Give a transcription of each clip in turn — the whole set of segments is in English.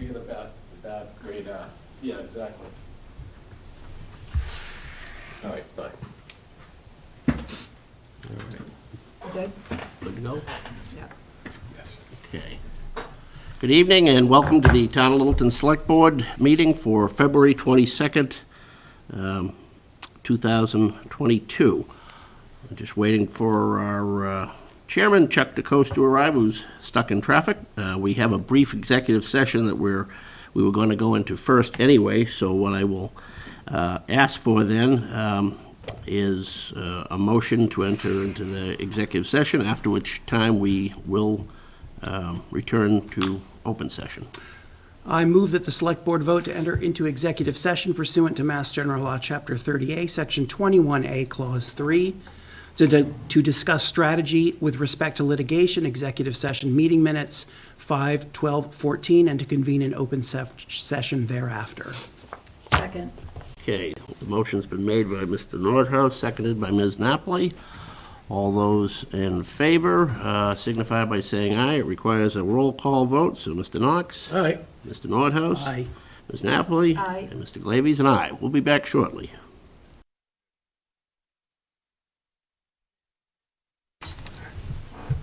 give you the bad grade. Yeah, exactly. All right, bye. Good? Good to go? Yeah. Yes. Okay. Good evening and welcome to the Town of Littleton Select Board meeting for February 22nd, 2022. I'm just waiting for our chairman, Chuck DeCoste, to arrive, who's stuck in traffic. We have a brief executive session that we were going to go into first anyway, so what I will ask for then is a motion to enter into the executive session, after which time we will return to open session. I move that the Select Board vote to enter into executive session pursuant to Mass General Law, Chapter 30A, Section 21A, Clause 3, to discuss strategy with respect to litigation, executive session meeting minutes 5/12/14, and to convene an open session thereafter. Second. Okay, the motion's been made by Mr. Nordhaus, seconded by Ms. Napoli. All those in favor signify by saying aye. It requires a roll call vote, so Mr. Knox? All right. Mr. Nordhaus? Aye. Ms. Napoli? Aye. And Mr. Glavies and I. We'll be back shortly.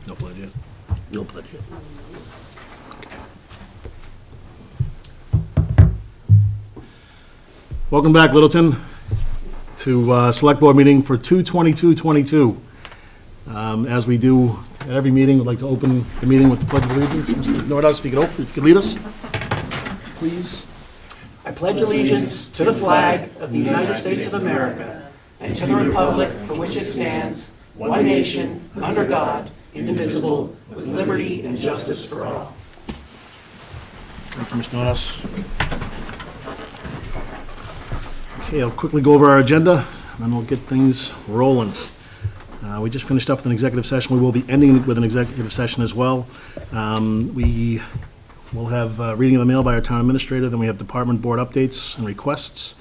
No pledge yet. No pledge yet. Welcome back, Littleton, to Select Board meeting for 2/22/22. As we do at every meeting, we'd like to open the meeting with the Pledge of Allegiance. Mr. Nordhaus, if you could lead us, please. I pledge allegiance to the flag of the United States of America and to the republic for which it stands, one nation, under God, indivisible, with liberty and justice for all. Thank you, Mr. Nordhaus. Okay, I'll quickly go over our agenda, and then we'll get things rolling. We just finished up with an executive session. We will be ending with an executive session as well. We will have reading of the mail by our town administrator, then we have department board updates and requests.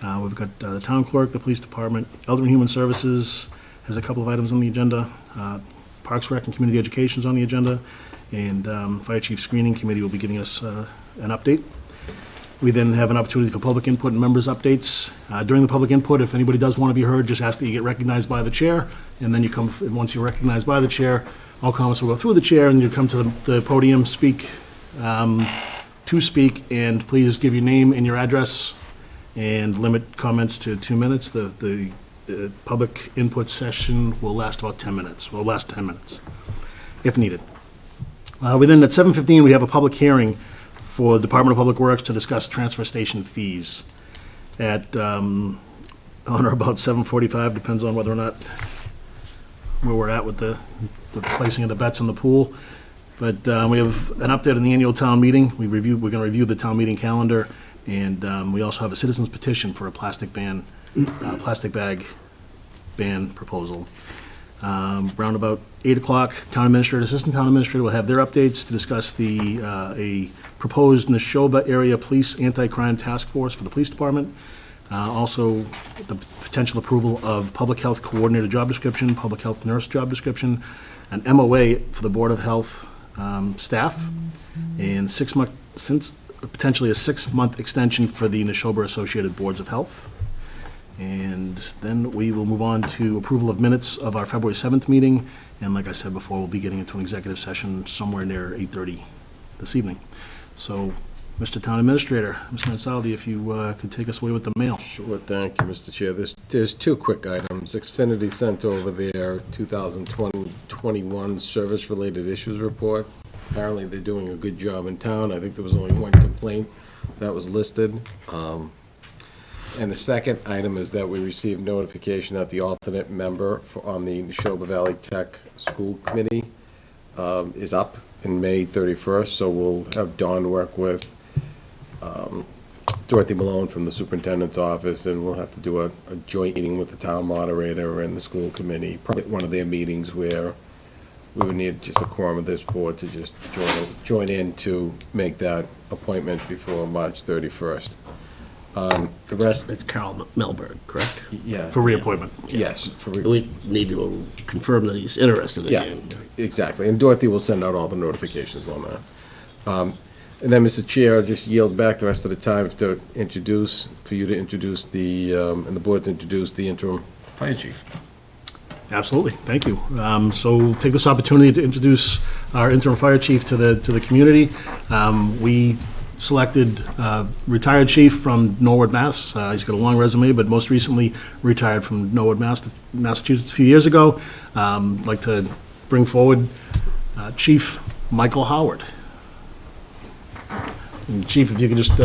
We've got the town clerk, the police department, Elder and Human Services has a couple of items on the agenda. Parks, Rec, and Community Education is on the agenda, and Fire Chief Screening Committee will be giving us an update. We then have an opportunity for public input and members' updates. During the public input, if anybody does want to be heard, just ask that you get recognized by the chair, and then you come, once you're recognized by the chair, all comments will go through the chair, and you come to the podium, speak, to speak, and please give your name and your address, and limit comments to 2 minutes. The public input session will last about 10 minutes, if needed. Then at 7:15, we have a public hearing for the Department of Public Works to discuss transfer station fees at, on or about 7:45, depends on whether or not where we're at with the placing of the bets in the pool. But we have an update on the annual town meeting. We're going to review the town meeting calendar, and we also have a citizen's petition for a plastic bag ban proposal. Around about 8 o'clock, town administrator, assistant town administrator will have their updates to discuss a proposed Neshoba area police anti-crime task force for the police department. Also, the potential approval of public health coordinator job description, public health nurse job description, an MOA for the Board of Health staff, and potentially a 6-month extension for the Neshoba Associated Boards of Health. And then we will move on to approval of minutes of our February 7th meeting. And like I said before, we'll be getting into an executive session somewhere near 8:30 this evening. So, Mr. Town Administrator, Mr. Ansaldi, if you could take us away with the mail. Sure, thank you, Mr. Chair. There's two quick items. Xfinity sent over their 2020-21 service-related issues report. Apparently, they're doing a good job in town. I think there was only one complaint that was listed. And the second item is that we received notification that the alternate member on the Neshoba Valley Tech School Committee is up in May 31st, so we'll have Dawn work with Dorothy Malone from the superintendent's office, and we'll have to do a joint meeting with the town moderator and the school committee, probably one of their meetings where we would need just a quorum of this board to just join in to make that appointment before March 31st. The rest, It's Carl Melberg, correct? yeah. For reappointment. Yes. We need to confirm that he's interested Yeah, again. exactly. And Dorothy will send out all the notifications on that. And then, Mr. Chair, I'll just yield back the rest of the time to introduce, for you to introduce and the board to introduce the interim fire chief. Absolutely, thank you. So take this opportunity to introduce our interim fire chief to the community. We selected retired chief from Norwood, Mass. He's got a long resume, but most recently retired from Norwood, Massachusetts a few years ago. I'd like to bring forward Chief Michael Howard. And Chief, if you could just,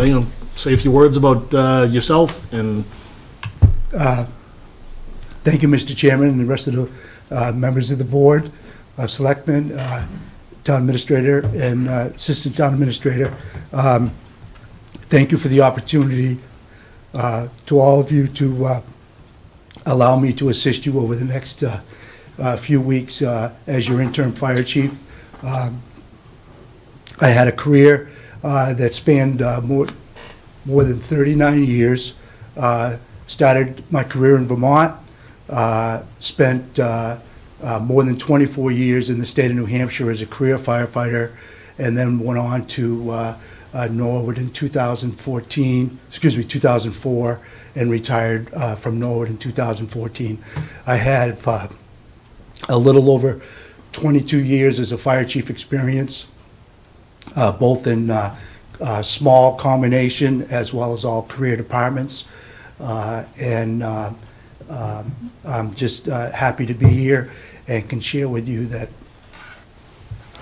say a few words about yourself and... Thank you, Mr. Chairman, and the rest of the members of the board, selectmen, town administrator, and assistant town administrator. Thank you for the opportunity to all of you to allow me to assist you over the next few weeks as your interim fire chief. I had a career that spanned more than 39 years. Started my career in Vermont. Spent more than 24 years in the state of New Hampshire as a career firefighter, and then went on to Norwood in 2004, and retired from Norwood in 2014. I had a little over 22 years as a fire chief experience, both in small combination as well as all career departments. I'm just happy to be here and can share with you that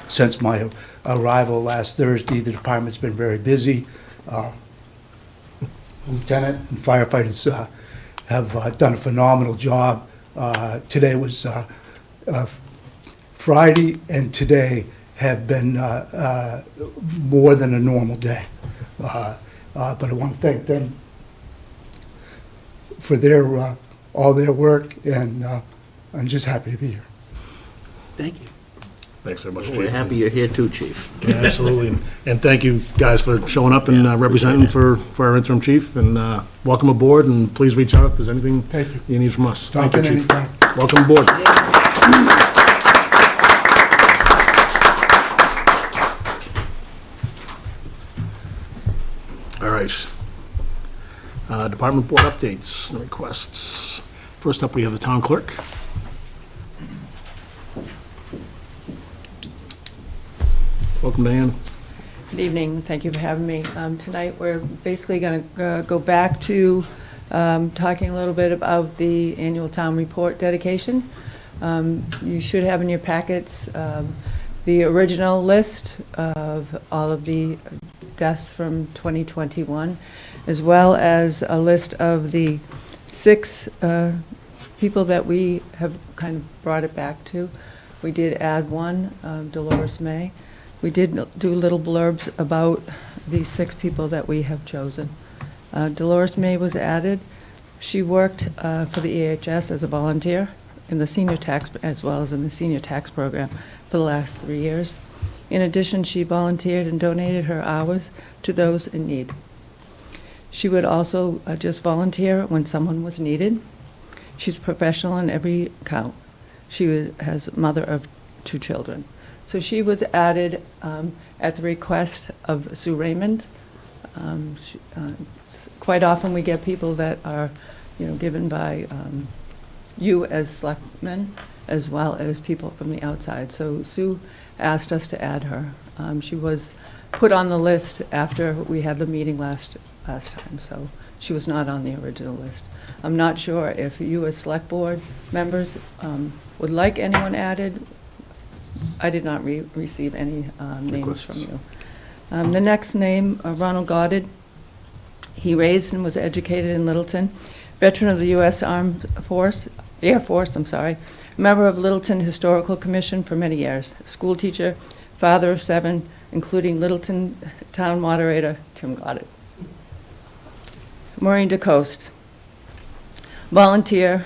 since my arrival last Thursday, the department's been very busy. Lieutenant and firefighters have done a phenomenal job. Today was Friday, and today have been more than a normal day. But I want to thank them for their all their work, and I'm just happy to be here. Thank you. Thanks very much, Chief. We're happy you're here too, Chief. Yeah, absolutely. And thank you, guys, for showing up and representing for our interim chief, and welcome aboard, and please reach out if there's anything Thank you. you need from us. Stop Thank you, at Chief. any time. Welcome aboard. All right. Department board updates and requests. First up, we have the town clerk. Welcome, Diane. Good evening. Thank you for having me. Tonight, we're basically going to go back to talking a little bit about the annual town report dedication. You should have in your packets the original list of all of the deaths from 2021, as well as a list of the 6 people that we have kind of brought it back to. We did add one, Dolores May. We did do little blurbs about the 6 people that we have chosen. Dolores May was added. She worked for the EHS as a volunteer in the senior tax, as well as in the senior tax program for the last 3 years. In addition, she volunteered and donated her hours to those in need. She would also just volunteer when someone was needed. She's professional in every count. She has a mother of 2 children. So she was added at the request of Sue Raymond. Quite often we get people that are, given by you as selectmen, as well as people from the outside. So Sue asked us to add her. She was put on the list after we had the meeting last time, so she was not on the original list. I'm not sure if you as select board members would like anyone added. I did not receive any names from you. The next name, Ronald Goddard. He raised and was educated in Littleton, veteran of the U.S. Air Force, member of Littleton Historical Commission for many years, school teacher, father of 7, including Littleton town moderator, Tim Goddard. Maureen DeCoste, volunteer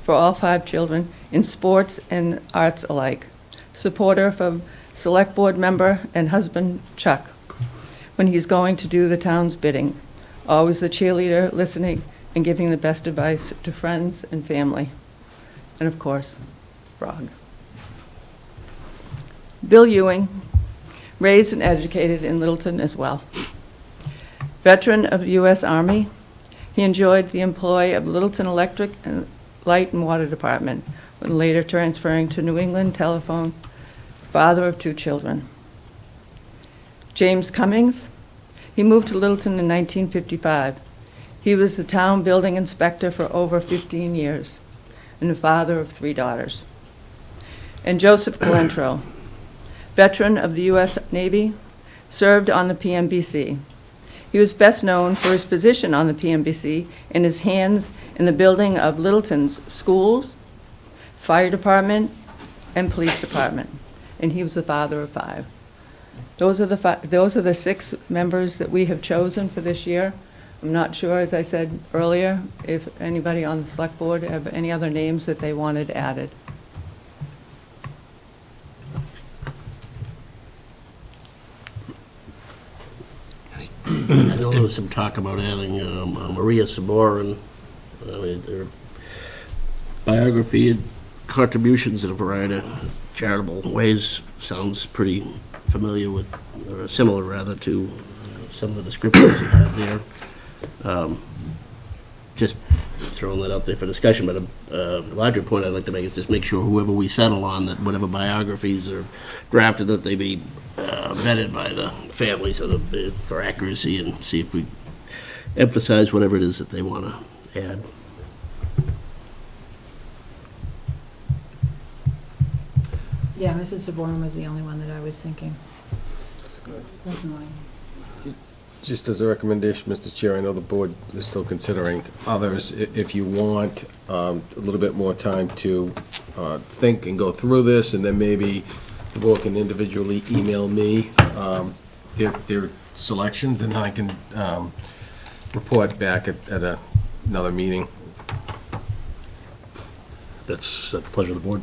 for all 5 children in sports and arts alike. Supporter of select board member and husband Chuck when he's going to do the town's bidding. Always the cheerleader, listening and giving the best advice to friends and family. And of course, Frog. Bill Ewing, raised and educated in Littleton as well. Veteran of the U.S. Army, he enjoyed the employ of Littleton Electric and Light and Water Department, when later transferring to New England Telephone, father of 2 children. James Cummings, he moved to Littleton in 1955. He was the town building inspector for over 15 years and the father of 3 daughters. And Joseph Calentro, veteran of the U.S. Navy, served on the PMBC. He was best known for his position on the PMBC and his hands in the building of Littleton's schools, fire department, and police department. And he was the father of 5. Those are the 6 members that we have chosen for this year. I'm not sure, as I said earlier, if anybody on the select board have any other names that they wanted added. I know there was some talk about adding Maria Saborin, their biography and contributions in a variety of charitable ways sounds pretty familiar with, or similar rather, to some of the descriptions you had there. Just throwing that out there for discussion, but a larger point I'd like to make is just make sure whoever we settle on, that whatever biographies are drafted, that they be vetted by the family so that for accuracy, and see if we emphasize whatever it is that they want to add. Yeah, Mrs. Saborin was the only one that I was thinking. Personally. Just as a recommendation, Mr. Chair, I know the board is still considering others. If you want a little bit more time to think and go through this, and then maybe the board can individually email me their selections, and then I can report back at another meeting. That's at the pleasure of the board.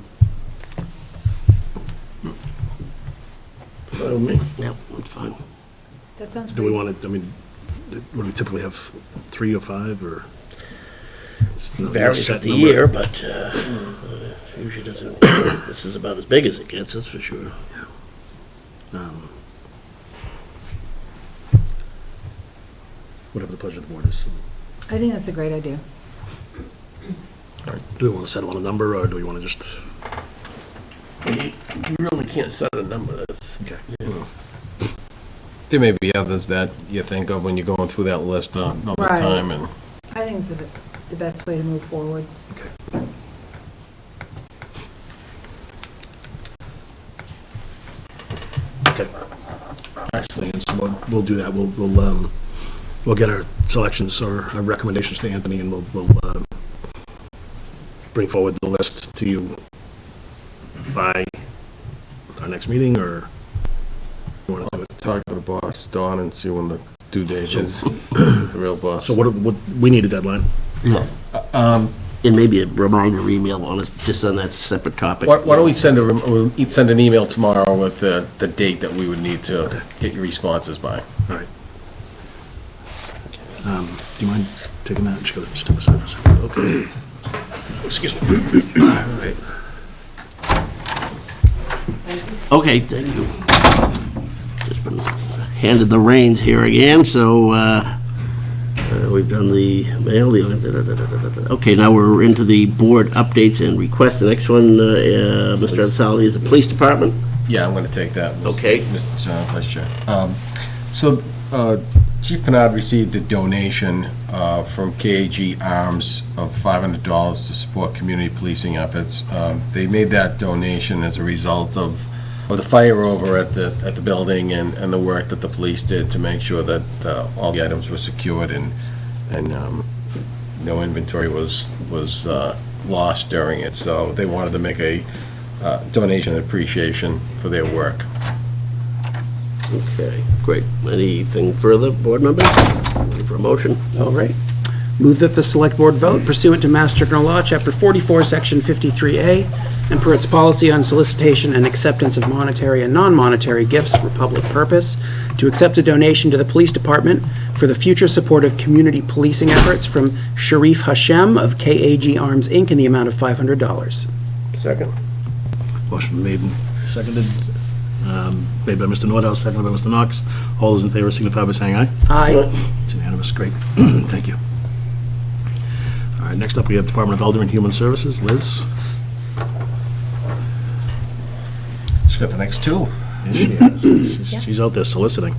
Fine with me? Yeah, that's fine. That sounds Do we great. want to, I mean, would we typically have 3 or 5, or? It's no Varies set at the number? year, but usually doesn't, this is about as big as it gets, that's for sure. Whatever the pleasure of the board is. I think that's a great idea. Do we want to settle on a number, or do we want to just? You really can't set a number, that's. Okay. There may be others that you think of when you're going through that list all the Right. time, and I think it's the best way to move forward. Okay. Okay. Actually, and so we'll do that. We'll get our selections or our recommendations to Anthony, and we'll bring forward the list to you by our next meeting, or you want to do it? talk to the boss, Dawn, and see when the due date is, the real boss. So what, we need a deadline. And maybe a reminder email on us, just on that separate topic. Why don't we send we'll send an email tomorrow with the date that we would need to get your responses by. All right. Do you mind taking that? Just gotta step aside for a second. Okay. Excuse me. All right. Okay, thank you. Just been handed the reins here again, so we've done the mail, okay, now we're into the board updates and requests. The next one, Mr. Ansali, is the police department. Yeah, I'm going to take that. Okay. Mr. Vice Chair. So Chief Penard received a donation from KAG Arms of $500 to support community policing efforts. They made that donation as a result of the fire over at the building and the work that the police did to make sure that all the items were secured and no inventory was lost during it. So they wanted to make a donation appreciation for their work. Okay, great. Anything further, board members? Ready for a motion? All right. Move that the Select Board vote pursuant to Mass General Law, Chapter 44, Section 53A, and per its policy on solicitation and acceptance of monetary and non-monetary gifts for public purpose, to accept a donation to the Police Department for the future support of community policing efforts from Sharif Hashem of KAG Arms, Inc. in the amount of $500. Second. Motion made and seconded. Made by Mr. Nordhaus, seconded by Mr. Knox. All those in favor signify by saying aye. Aye. It's unanimous, great. Thank you. All right, next up, we have Department of Elder and Human Services. Liz? She's got the next two. Yes, she is. She's out there soliciting.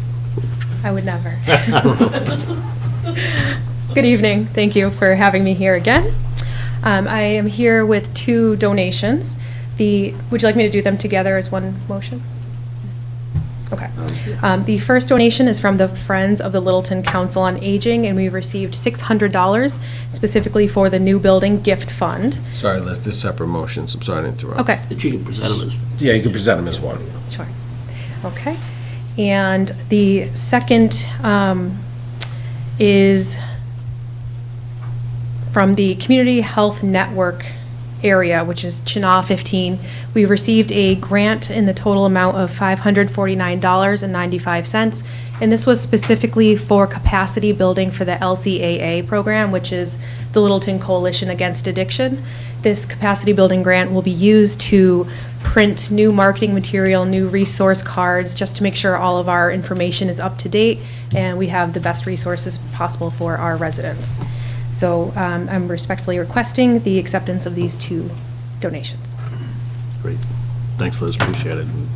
I would never. Good evening. Thank you for having me here again. I am here with two donations. Would you like me to do them together as one motion? Okay. The first donation is from the Friends of the Littleton Council on Aging, and we received $600 specifically for the new building gift fund. Sorry, Liz, this separate motions. I'm sorry to interrupt. Okay. That you can present them as. Yeah, you can present them as one. Sure. Okay. And the second is from the Community Health Network area, which is Chinah 15. We received a grant in the total amount of $549.95, and this was specifically for capacity building for the LCAA program, which is the Littleton Coalition Against Addiction. This capacity building grant will be used to print new marketing material, new resource cards, just to make sure all of our information is up to date and we have the best resources possible for our residents. So I'm respectfully requesting the acceptance of these two donations. Great. Thanks, Liz, appreciate it. And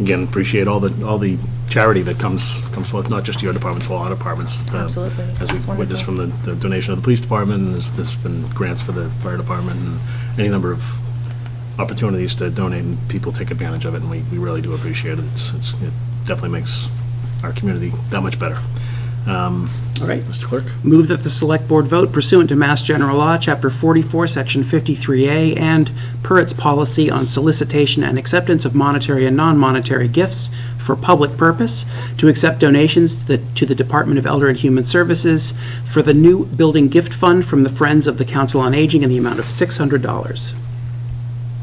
again, appreciate all the charity that comes forth, not just your department, to all our departments. Absolutely. As That's we've witnessed from wonderful. the donation of the police department, and there's been grants for the fire department, and any number of opportunities to donate, and people take advantage of it, and we really do appreciate it. It definitely makes our community that much better. All right. Mr. Clerk? Move that the Select Board vote pursuant to Mass General Law, Chapter 44, Section 53A, and per its policy on solicitation and acceptance of monetary and non-monetary gifts for public purpose, to accept donations to the Department of Elder and Human Services for the new building gift fund from the Friends of the Council on Aging in the amount of $600.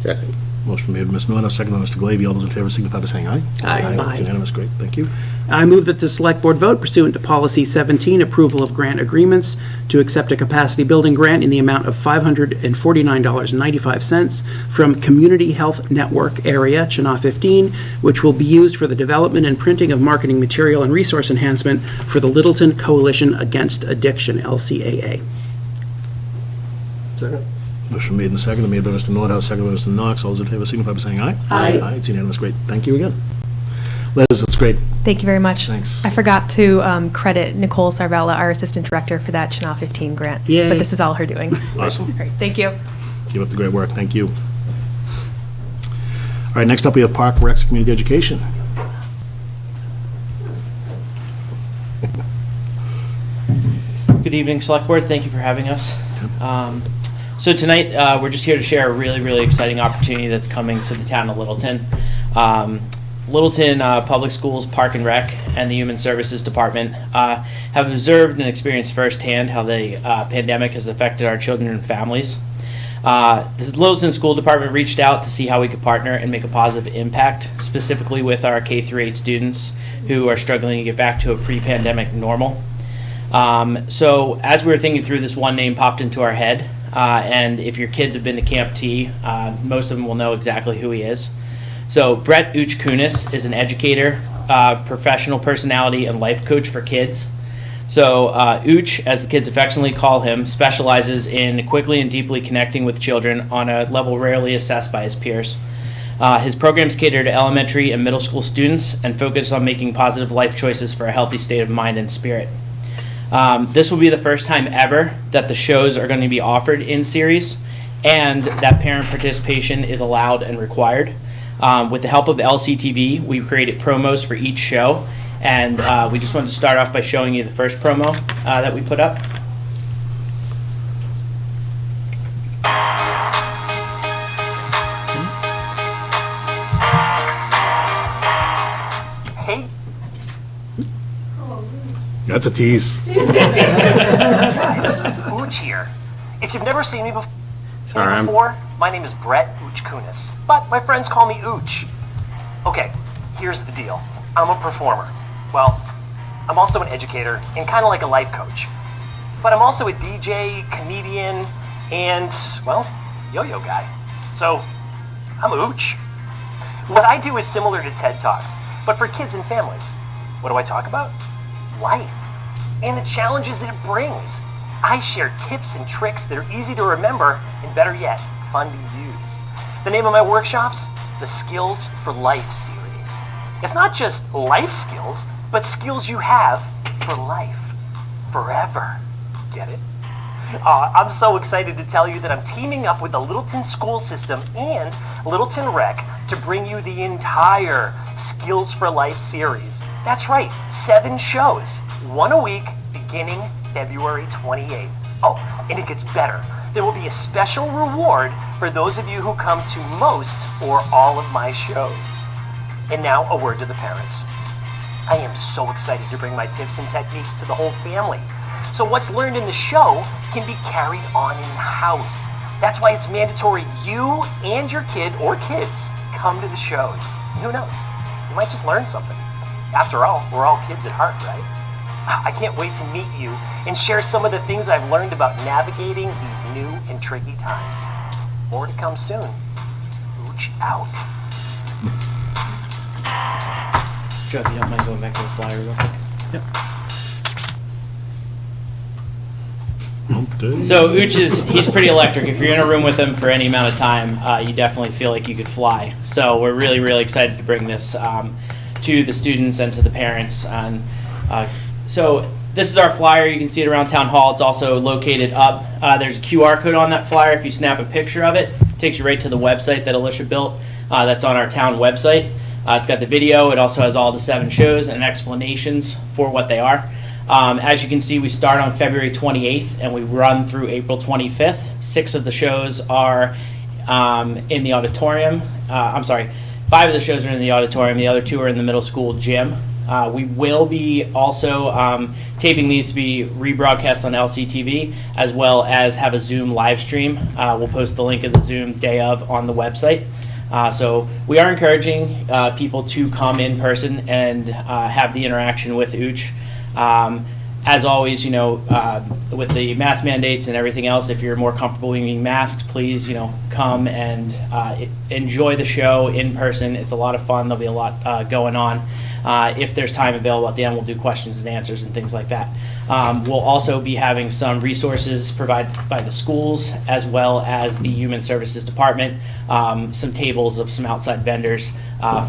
Second. Motion made by Ms. Nono, second by Mr. Glavy. All those in favor signify by saying aye. Aye. It's unanimous, great, thank you. I move that the Select Board vote pursuant to Policy 17, approval of grant agreements, to accept a capacity building grant in the amount of $549.95 from Community Health Network Area, Chinah 15, which will be used for the development and printing of marketing material and resource enhancement for the Littleton Coalition Against Addiction, LCAA. Second. Motion made and seconded, made by Mr. Nordhaus, seconded by Mr. Knox. All those in favor signify by saying aye. Aye. Aye, it's unanimous, great, thank you again. Liz, it's great. Thank you very much. Thanks. I forgot to credit Nicole Sarvella, our Assistant Director, for that Chinah 15 grant. Yay. But this is all her doing. Awesome. Great, thank you. Keep up the great work, thank you. All right, next up, we have Park, Recs, Community Education. Good evening, Select Board. Thank you for having us. So tonight, we're just here to share a really, really exciting opportunity that's coming to the town of Littleton. Littleton Public Schools, Park and Rec, and the Human Services Department have observed and experienced firsthand how the pandemic has affected our children and families. The Littleton School Department reached out to see how we could partner and make a positive impact, specifically with our K-8 students who are struggling to get back to a pre-pandemic normal. So as we were thinking through this, one name popped into our head, and if your kids have been to Camp T, most of them will know exactly who he is. So Brett Kunis is an educator, professional personality, and life coach for kids. So Uch, as the kids affectionately call him, specializes in quickly and deeply connecting with children on a level rarely assessed by his peers. His programs cater to elementary and middle school students and focus on making positive life choices for a healthy state of mind and spirit. This will be the first time ever that the shows are going to be offered in series, and that parent participation is allowed and required. With the help of LCTV, we created promos for each show, and we just wanted to start off by showing you the first promo that we put up. Hey. That's a tease. Ooch here. If you've never seen me before, my name is Brett Ooch Kunis, but my friends call me Ooch. Okay, here's the deal. I'm a performer. Well, I'm also an educator and kind of like a life coach. But I'm also a DJ, comedian, and, well, yo-yo guy. So, I'm Ooch. What I do is similar to TED Talks, but for kids and families. What do I talk about? Life. And the challenges that it brings. I share tips and tricks that are easy to remember, and better yet, fun to use. The name of my workshops? The Skills for Life series. It's not just life skills, but skills you have for life. Forever. Get it? I'm so excited to tell you that I'm teaming up with the Littleton School System and Littleton Rec to bring you the entire Skills for Life series. That's right, 7 shows, 1 a week, beginning February 28th. Oh, and it gets better. There will be a special reward for those of you who come to most or all of my shows. And now a word to the parents. I am so excited to bring my tips and techniques to the whole family. So what's learned in the show can be carried on in the house. That's why it's mandatory you and your kid or kids come to the shows. Who knows? You might just learn something. After all, we're all kids at heart, right? I can't wait to meet you and share some of the things I've learned about navigating these new and tricky times. More to come soon. Ooch out. Joe, if you don't mind going back to the flyer real quick. Yep. So Ooch he's pretty electric. If you're in a room with him for any amount of time, you definitely feel like you could fly. So we're really, really excited to bring this to the students and to the parents. And so this is our flyer. You can see it around Town Hall. It's also located up. There's a QR code on that flyer. If you snap a picture of it, it takes you right to the website that Alicia built. That's on our town website. It's got the video. It also has all the 7 shows and explanations for what they are. As you can see, we start on February 28th and we run through April 25th. 6 of the shows are in the auditorium. 5 of the shows are in the auditorium. The other 2 are in the middle school gym. We will be also taping these to be rebroadcast on LCTV, as well as have a Zoom live stream. We'll post the link of the Zoom day of on the website. So we are encouraging people to come in person and have the interaction with Ooch. As always, with the mask mandates and everything else, if you're more comfortable being masked, please, come and enjoy the show in person. It's a lot of fun. There'll be a lot going on. If there's time available at the end, we'll do questions and answers and things like that. We'll also be having some resources provided by the schools as well as the Human Services Department, some tables of some outside vendors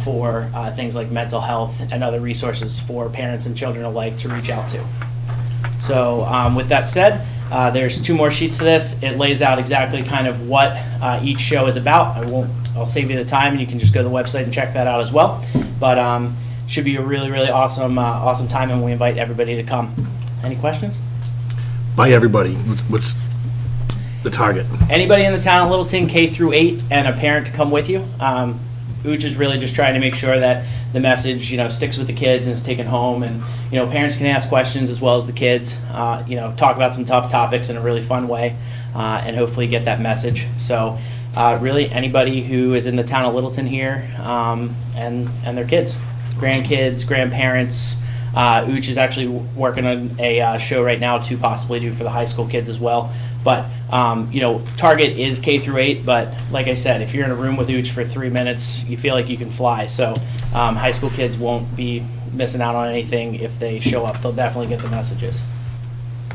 for things like mental health and other resources for parents and children alike to reach out to. So with that said, there's 2 more sheets to this. It lays out exactly kind of what each show is about. I'll save you the time and you can just go to the website and check that out as well. But should be a really, really awesome time, and we invite everybody to come. Any questions? By everybody, what's the target? Anybody in the town of Littleton, K through 8, and a parent to come with you. Ooch is really just trying to make sure that the message, sticks with the kids and is taken home, and parents can ask questions as well as the kids. Talk about some tough topics in a really fun way, and hopefully get that message. So, really, anybody who is in the town of Littleton here, and their kids, grandkids, grandparents. Ooch is actually working on a show right now to possibly do for the high school kids as well. But, target is K through 8, but like I said, if you're in a room with Ooch for 3 minutes, you feel like you can fly. So high school kids won't be missing out on anything if they show up. They'll definitely get the messages.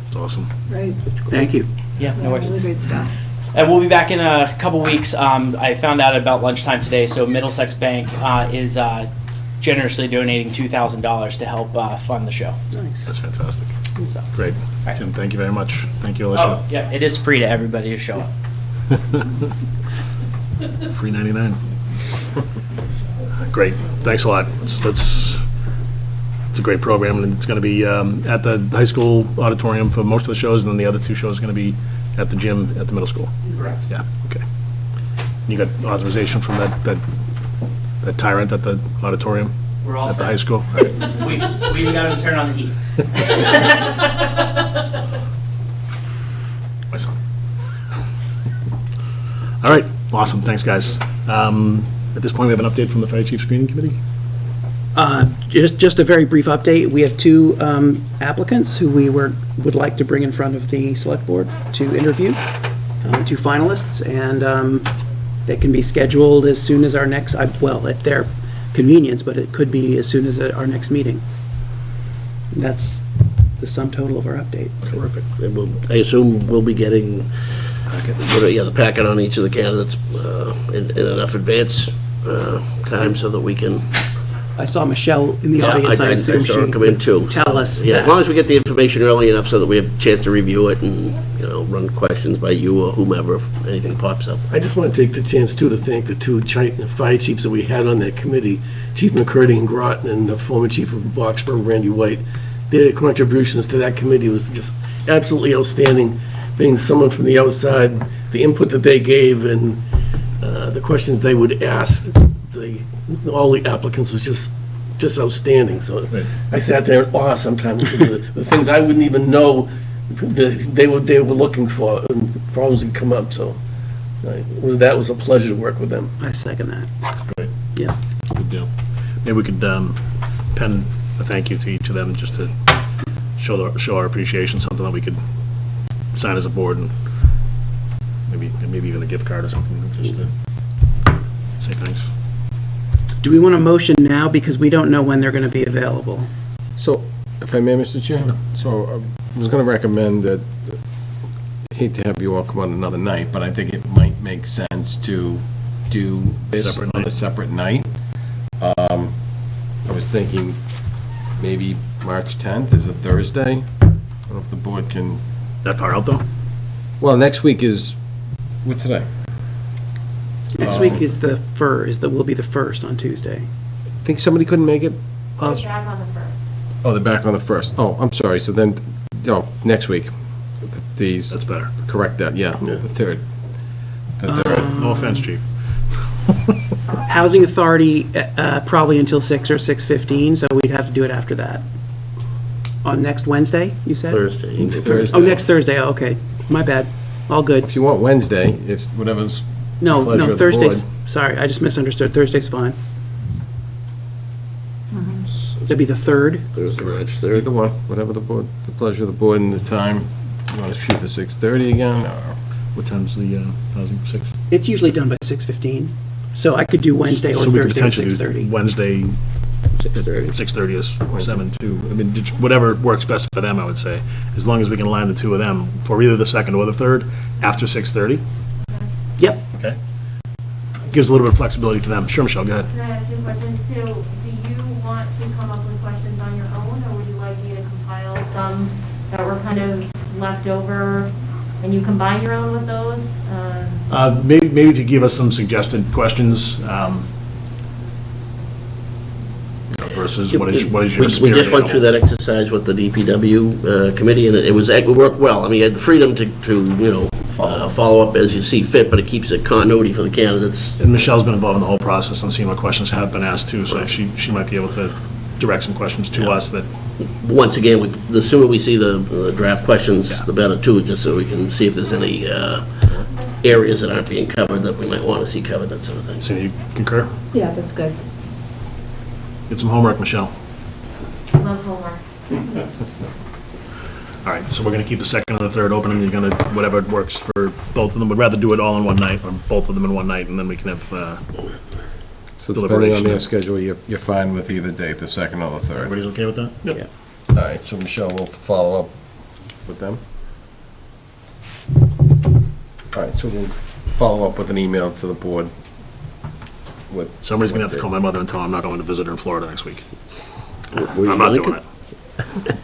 It's awesome. Right. Thank you. Yeah, no worries. Really great stuff. And we'll be back in a couple weeks. I found out about lunchtime today, so Middlesex Bank is generously donating $2,000 to help fund the show. Nice. That's fantastic. So, Great. right. Tim, thank you very much. Thank you, Alicia. oh, yeah, it is free to everybody to show up. Free 99. Great. Thanks a lot. It's a great program, and it's going to be at the high school auditorium for most of the shows, and then the other 2 shows are going to be at the gym at the middle school. Correct. Yeah, okay. You got authorization from that tyrant at the auditorium? We're all At the set. high school? We even got him to turn on the heat. My son. All right, awesome, thanks, guys. At this point, we have an update from the Fire Chief Screening Committee? Just a very brief update. We have 2 applicants who we would like to bring in front of the Select Board to interview, 2 finalists, and that can be scheduled as soon as our next, well, at their convenience, but it could be as soon as our next meeting. That's the sum total of our update. Terrific. And I assume we'll be getting the packet on each of the candidates in enough advance time so that we can. I saw Michelle in the audience, I assume saw her she come in too. would tell us. Yeah, as long as we get the information early enough so that we have a chance to review it and, run questions by you or whomever if anything pops up. I just want to take the chance, too, to thank the two fire chiefs that we had on that committee, Chief McCurdy and Groton, and the former chief of Boxborough, Randy White. Their contributions to that committee was just absolutely outstanding, being someone from the outside, the input that they gave, and the questions they would ask, all the applicants was just outstanding. So I sat there in awe sometimes, the things I wouldn't even know they were looking for, and problems would come up, so that was a pleasure to work with them. I second that. That's great. Yeah. Good deal. Maybe we could pen a thank you to each of them just to show our appreciation, something that we could sign as a board, and maybe even a gift card or something, just to say thanks. Do we want a motion now, because we don't know when they're going to be available? So, if I may, Mr. Chairman, so I was going to recommend that, I hate to have you all come on another night, but I think it might make sense to do this Separate on night. a separate night. I was thinking maybe March 10th is a Thursday. I don't know if the board can, That far out, though? well, next week is, what's today? Next week is will be the 1st on Tuesday. Think somebody couldn't make it? Back on the 1st. Oh, they're back on the 1st. Oh, I'm sorry, so then, next week. That's better. Correct that, yeah, the 3rd. The 3rd. No offense, chief. Housing Authority, probably until 6 or 6:15, so we'd have to do it after that. On next Wednesday, you said? Thursday. Thursday. Oh, next Thursday, oh, okay. My bad. All good. If you want Wednesday, if whatever's No, pleasure no, of the Thursday's, board. sorry, I just misunderstood. Thursday's fine. That'd be the 3rd. Thursday, March 3rd. Either one, whatever the pleasure of the board and the time. You want to shoot for 6:30 again, or? What time's the housing, 6? It's usually done by 6:15, so I could do Wednesday or So we could Thursday at potentially do 6:30. Wednesday, 6:30. 6:30 is 7 too. I mean, whatever works best for them, I would say, as long as we can line the two of them for either the 2nd or the 3rd after 6:30. Yep. Okay. Gives a little bit of flexibility for them. Sure, Michelle, go ahead. Can I ask you a question? So, do you want to come up with questions on your own, or would you like me to compile some that were kind of left over, and you combine your own with those? Maybe if you give us some suggested questions, versus what is your We spirit? just went through that exercise with the DPW committee, and it worked well. I mean, you had the freedom to follow up as you see fit, but it keeps a continuity for the candidates. And Michelle's been involved in the whole process and seen what questions have been asked too, so she might be able to direct some questions to us that, Once again, the sooner we see the draft questions, Yeah. the better too, just so we can see if there's any areas that aren't being covered that we might want to see covered, that sort of thing. so you concur? Yeah, that's good. Get some homework, Michelle. Love homework. All right, so we're gonna keep the 2nd and the 3rd open, and you're gonna, whatever works for both of them, would rather do it all in one night, or both of them in one night, and then we can have, So depending on Deliberation. their schedule, you're fine with either date, the 2nd or the 3rd? everybody's okay with that? Yep. All right, so Michelle will follow up with them. All right, so we'll follow up with an email to the board with. Somebody's gonna have to call my mother and tell her I'm not going to visit her in Florida next week. Were you I'm not going doing to? it.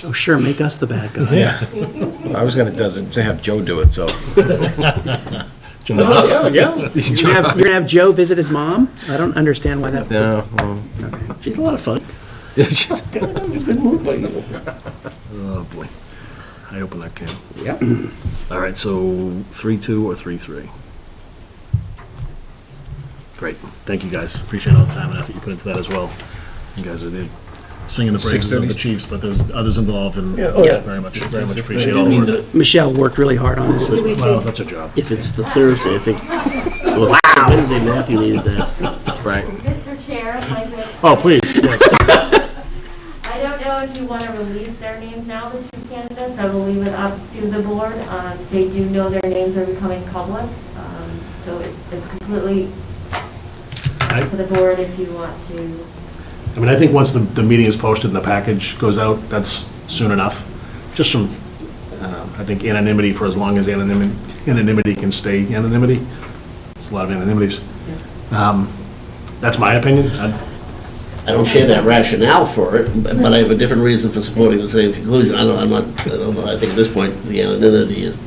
Oh, sure, make us the bad guy. Yeah. I was gonna have Joe do it, so. Yeah. You're gonna have Joe visit his mom? I don't understand why that. No, well, She's a lot of fun. it's just a good move by you. Oh, boy. I open that can. Yep. All right, so 3-2 or 3-3? Great. Thank you, guys. Appreciate all the time and effort you put into that as well. You guys are singing the praises of the 6:30. Chiefs, but there's others involved, and Yeah. very much appreciate all the work. Michelle worked really hard on this. Did we Well, say, that's a job. If it's the Thursday, I think, well, if it's the Wednesday, Matthew needed that. Right. Mr. Chair, if I could, Oh, please. I don't know if you want to release their names now, the two candidates. I will leave it up to the board. They do know their names are becoming public. So it's completely I- to the board if you want to. I mean, I think once the meeting is posted and the package goes out, that's soon enough. Just from, I think anonymity, for as long as anonymity can stay anonymity. It's a lot of anonymities. That's my opinion. I don't share that rationale for it, but I have a different reason for supporting the same conclusion. I don't know, I think at this point, the anonymity is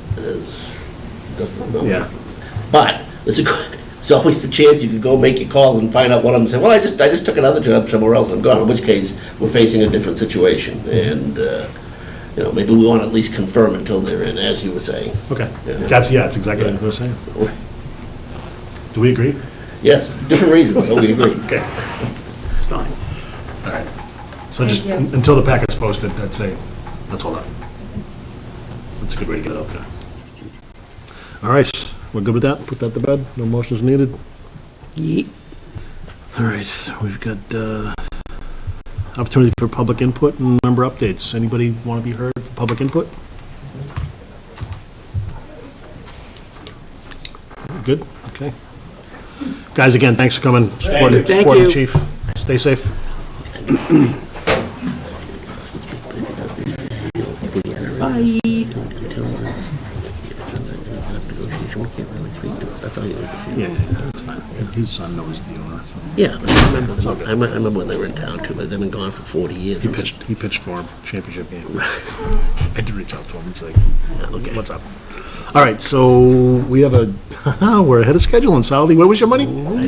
doesn't know. Yeah. But there's always the chance you could go make your calls and find out what I'm saying. Well, I just took another job somewhere else and I'm gone, in which case we're facing a different situation. And, maybe we want to at least confirm until they're in, as you were saying. Okay. Yeah. That's exactly what I was saying. Do we agree? Yes, different reasons, but we agree. Okay. Fine. All right. So just Thank you. until the packet's posted, I'd say, let's hold on. That's a good way to get it out there. All right, we're good with that? Put that to bed? No motions needed? Yeet. All right, we've got opportunity for public input and member updates. Anybody want to be heard for public input? Good, okay. Guys, again, thanks for coming, supporting Thank the you. chief. Stay safe. Bye. Yeah, that's fine. His son knows the owner, so. Yeah, I remember them. I remember when they were in town too, but they've been gone for 40 years. He pitched for him, championship game. I did reach out to him, he's like, Okay. what's up? All right, so we have we're ahead of schedule on Saturday. Where was your money?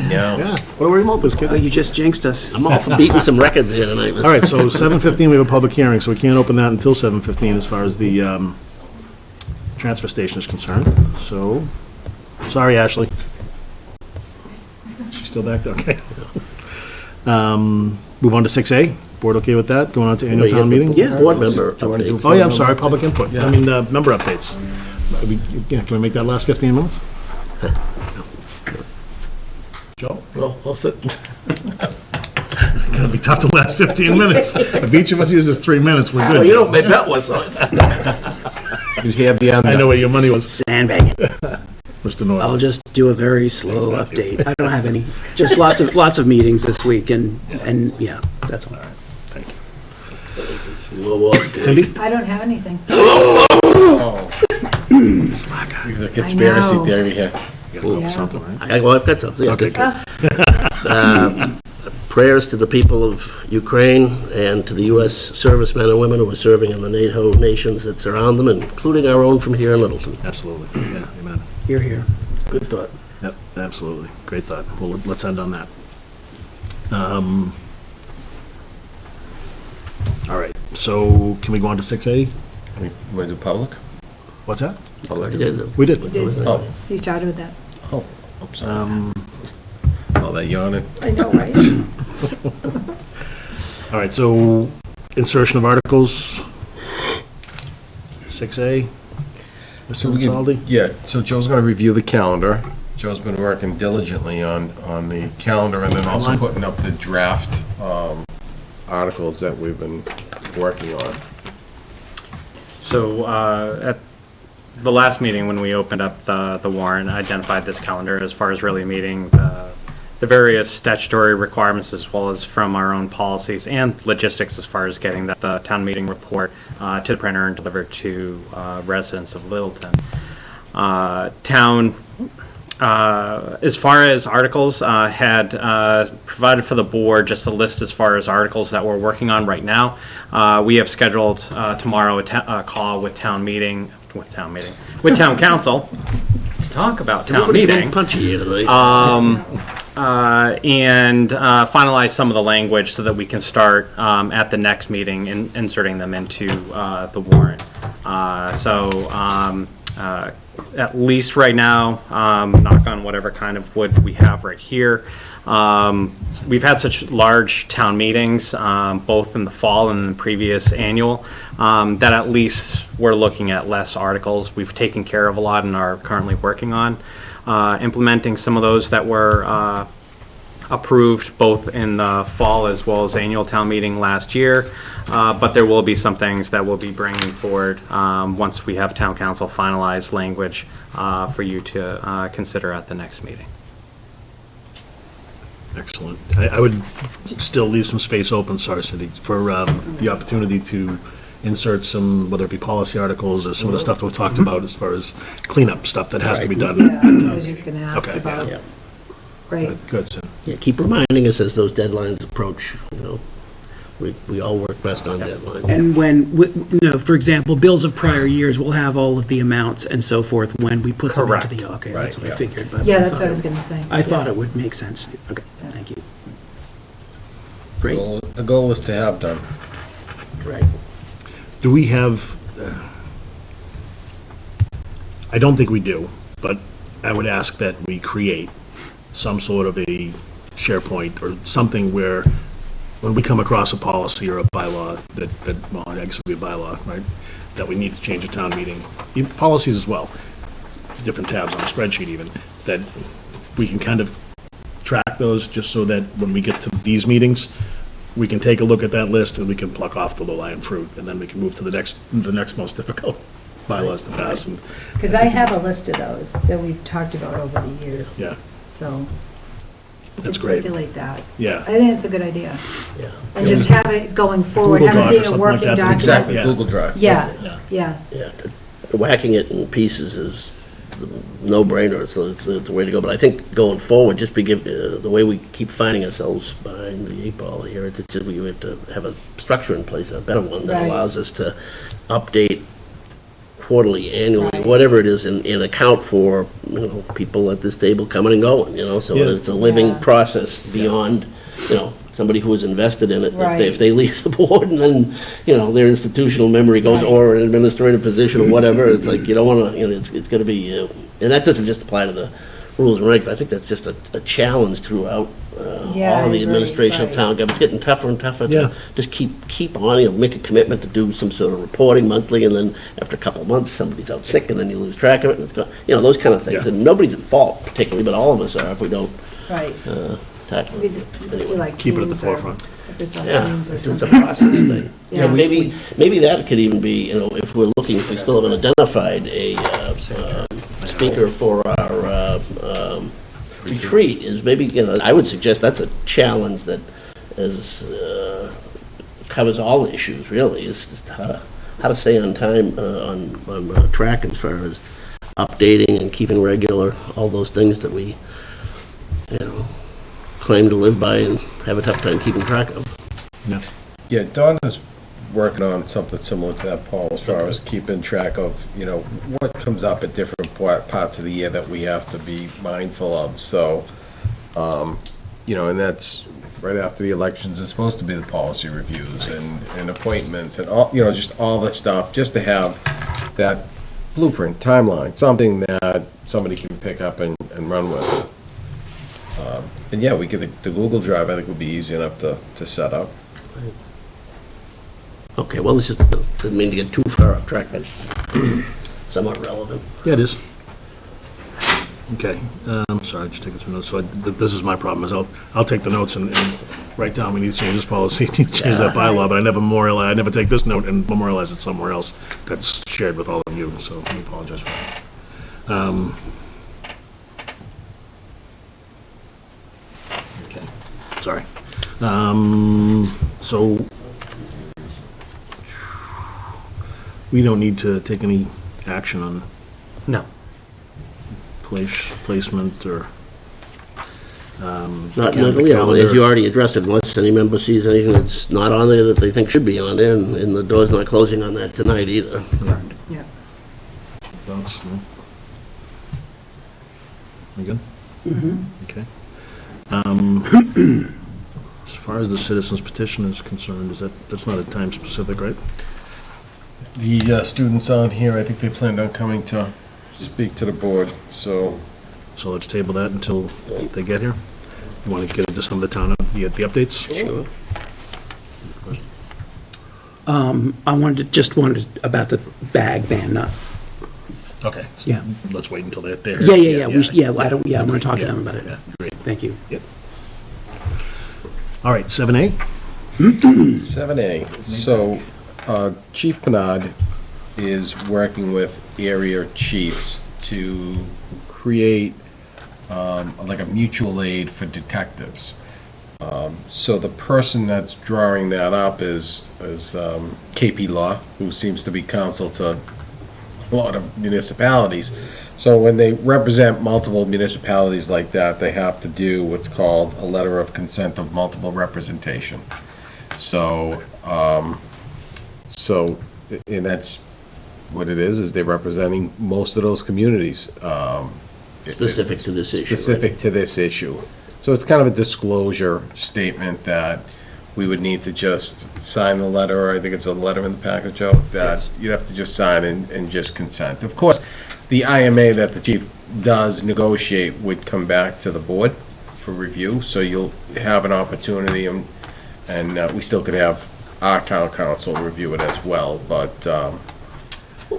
Yeah, what are we about this, Oh, kid? you just jinxed us. I'm all for beating some records here tonight. All right, so 7:15, we have a public hearing, so we can't open that until 7:15 as far as the transfer station is concerned. So, sorry, Ashley. She's still back there, okay. Move on to 6A. Board okay with that? Going on to annual town meeting? Yeah, board member update. Oh, yeah, I'm sorry, public input. I mean, member updates. Can we make that last 15 minutes? Joe? Well, I'll sit. Gonna be tough the last 15 minutes. If each of us uses 3 minutes, we're good. Well, you know what my bet was, so it's... I know where your money was, Sandbagging. Mr. Noel. I'll just do a very slow update. I don't have any, just lots of meetings this week and yeah, that's all. Thank you. Cindy? I don't have anything. There's a conspiracy I know. theory here. You gotta go with something, right? I've got something. Okay, good. Prayers to the people of Ukraine and to the U.S. servicemen and women who are serving in the NATO nations that surround them, including our own from here in Littleton. Absolutely. Yeah, amen. Here, here. Good thought. Yep, absolutely. Great thought. Well, let's end on that. All right, so can we go on to 6A? We want to do public? What's that? Public? We did. Oh, He started with that. I'm sorry. All that yawning. I know, right? All right, so insertion of articles, 6A. Mr. Consaldi? Yeah, so Joe's going to review the calendar. Joe's been working diligently on the calendar and then also Timeline. putting up the draft articles that we've been working on. So at the last meeting, when we opened up the warrant, identified this calendar as far as really meeting the various statutory requirements as well as from our own policies and logistics as far as getting the town meeting report to the printer and delivered to residents of Littleton. Town, as far as articles, had provided for the board just a list as far as articles that we're working on right now. We have scheduled tomorrow a call with town council to talk about town Everybody's a little meeting. punchy here tonight. And finalize some of the language so that we can start at the next meeting inserting them into the warrant. At least right now, knock on whatever kind of wood we have right here. We've had such large town meetings, both in the fall and in the previous annual, that at least we're looking at less articles. We've taken care of a lot and are currently working on implementing some of those that were approved both in the fall as well as annual town meeting last year. But there will be some things that we'll be bringing forward once we have town council finalize language for you to consider at the next meeting. Excellent. I would still leave some space open, sorry, Cindy, for the opportunity to insert some, whether it be policy articles or some of the stuff that we talked about as far as cleanup stuff that has to be done. Yeah, I was just gonna ask Okay. about, Yeah. great. Good, Cindy. Yeah, keep reminding us as those deadlines approach, you know. We all work best on deadline. And when, for example, bills of prior years will have all of the amounts and so forth when we put them into the, okay, that's what I figured. But Yeah, that's what I was gonna say. I thought it would make sense. Okay, thank you. Great. The goal is to have done. Right. Do we have, I don't think we do, but I would ask that we create some sort of a SharePoint or something where when we come across a policy or a bylaw well, I guess it would be a bylaw, right, that we need to change a town meeting, even policies as well, different tabs on the spreadsheet even, that we can kind of track those just so that when we get to these meetings, we can take a look at that list and we can pluck off the low-lying fruit, and then we can move to the next most difficult bylaws to pass. And Because I have a list of those that we've talked about over the years. Yeah. So. That's we can great. Circulate that. Yeah. I think it's a good idea. Yeah. And just have it going forward, Google have Doc or it be a something like working that. document. Exactly, Yeah. Google Drive. Yeah, Yeah. yeah. Yeah, whacking it in pieces is the no-brainer, so it's the way to go. But I think going forward, just the way we keep finding ourselves behind the eight ball here, it's just we have to have a structure in place, a better one that Right. allows us to update quarterly, annually, Right. whatever it is, and account for, people at this table coming and going, so Yeah. it's a living Yeah. process beyond, somebody who is invested in it. Right. If they leave the board and then, their institutional memory goes, Right. or an administrative position or whatever, it's like, you don't want to, it's going to be, and that doesn't just apply to the rules and regs, but I think that's just a challenge throughout Yeah, all I the agree, administration of right. town government. It's getting tougher and tougher Yeah. to just keep on, make a commitment to do some sort of reporting monthly, and then after a couple of months, somebody's out sick, and then you lose track of it, and it's gone, those kind of things. Yeah. And nobody's at fault particularly, but all of us are if we don't Right. tackle We it. do Anyway. like keep it at the teams or forefront. Microsoft Yeah, Teams or it's a something. process thing. Yeah. Maybe that could even be, if we're looking, if we still haven't identified a speaker for our retreat, is maybe, I would suggest that's a challenge that covers all the issues, really, is just how to stay on time, on track as far as updating and keeping regular, all those things that we, claim to live by and have a tough time keeping track of. Yeah. Yeah, Dawn is working on something similar to that, Paul, as far as keeping track of, what comes up at different parts of the year that we have to be mindful of. So, and that's right after the elections, it's supposed to be the policy reviews and appointments and all, just all the stuff, just to have that blueprint, timeline, something that somebody can pick up and run with. And yeah, we could, the Google Drive, I think, would be easy enough to set up. Okay, well, this is, didn't mean to get too far off track, but somewhat relevant. Yeah, it is. Okay, sorry, just taking some notes. So this is my problem, is I'll take the notes and write down, we need to change this policy, need to change that bylaw, but I never take this note and memorialize it somewhere else that's shared with all of you, so I apologize for that. Okay, sorry. So we don't need to take any action on No. placement or Not, calendar. as you already addressed it, unless any member sees anything that's not on there that they think should be on there, and the door's not closing on that tonight either. Yeah. Thoughts? No? We good? Okay. As far as the citizens petition is concerned, that's not a time specific, right? The students on here, I think they planned on coming to speak to the board, so. So let's table that until they get here. You want to get into some of the town, the updates? Sure. I wanted about the bag ban, not, Okay. Yeah. Let's wait until they're there. yeah, I want to talk to them about it. Yeah, great. Thank you. Yep. All right, 7A? 7A, so Chief Panad is working with area chiefs to create like a mutual aid for detectives. So the person that's drawing that up is KP Law, who seems to be counsel to a lot of municipalities. So when they represent multiple municipalities like that, they have to do what's called a letter of consent of multiple representation. So, and that's what it is they're representing most of those communities. Specific to this issue. Specific to this issue. So it's kind of a disclosure statement that we would need to just sign the letter, or I think it's a letter in the package, Joe, that you'd have to just sign and just consent. Of course, the IMA that the chief does negotiate would come back to the board for review, so you'll have an opportunity, and we still could have our town council review it as well, but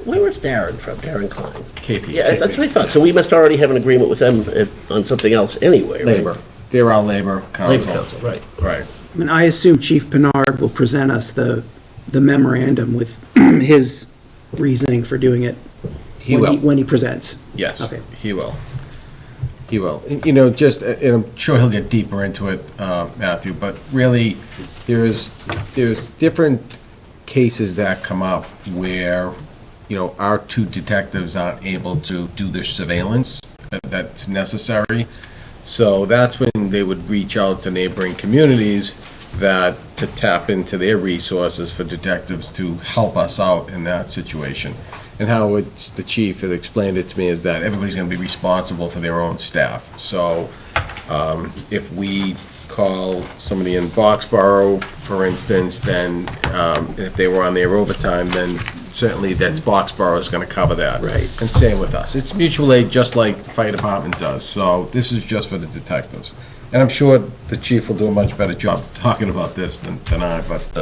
Where was Darren from, Darren Klein? KP. Yeah, that's what I thought. So we must already have an agreement with them on something else anyway, right? Labor. They're our labor council. Labor Council, right. Right. I mean, I assume Chief Pinard will present us the memorandum with his reasoning for doing it He will. when he presents. Yes, Okay. he will. He will. You know, just, and I'm sure he'll get deeper into it, Matthew, but really, there's different cases that come up where, you know, our two detectives aren't able to do the surveillance that's necessary. So that's when they would reach out to neighboring communities to tap into their resources for detectives to help us out in that situation. And how the chief had explained it to me is that everybody's going to be responsible for their own staff. So if we call somebody in Boxborough, for instance, then if they were on their overtime, then certainly that's Boxborough is going to cover that. Right. And same with us. It's mutual aid just like the fire department does. So this is just for the detectives. And I'm sure the chief will do a much better job talking about this than I, but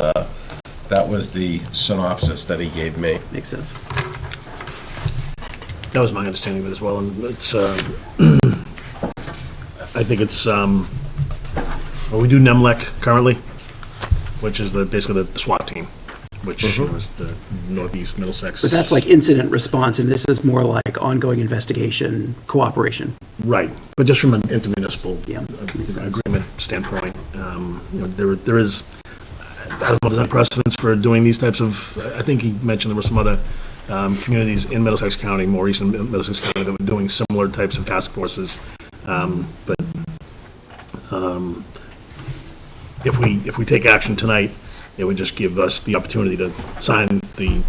that was the synopsis that he gave me. Makes sense. That was my understanding of it as well, and it's, I think it's, well, we do NEMLEC currently, which is basically the SWAT team, which is the Northeast Middlesex. But that's like incident response, and this is more like ongoing investigation, cooperation. Right, but just from an intermunicipal Yeah, makes sense. agreement standpoint, you know, there is, I don't know if there's any precedence for doing these types of, I think he mentioned there were some other communities in Middlesex County, more recent Middlesex County, that were doing similar types of task forces. But if we take action tonight, it would just give us the opportunity to sign the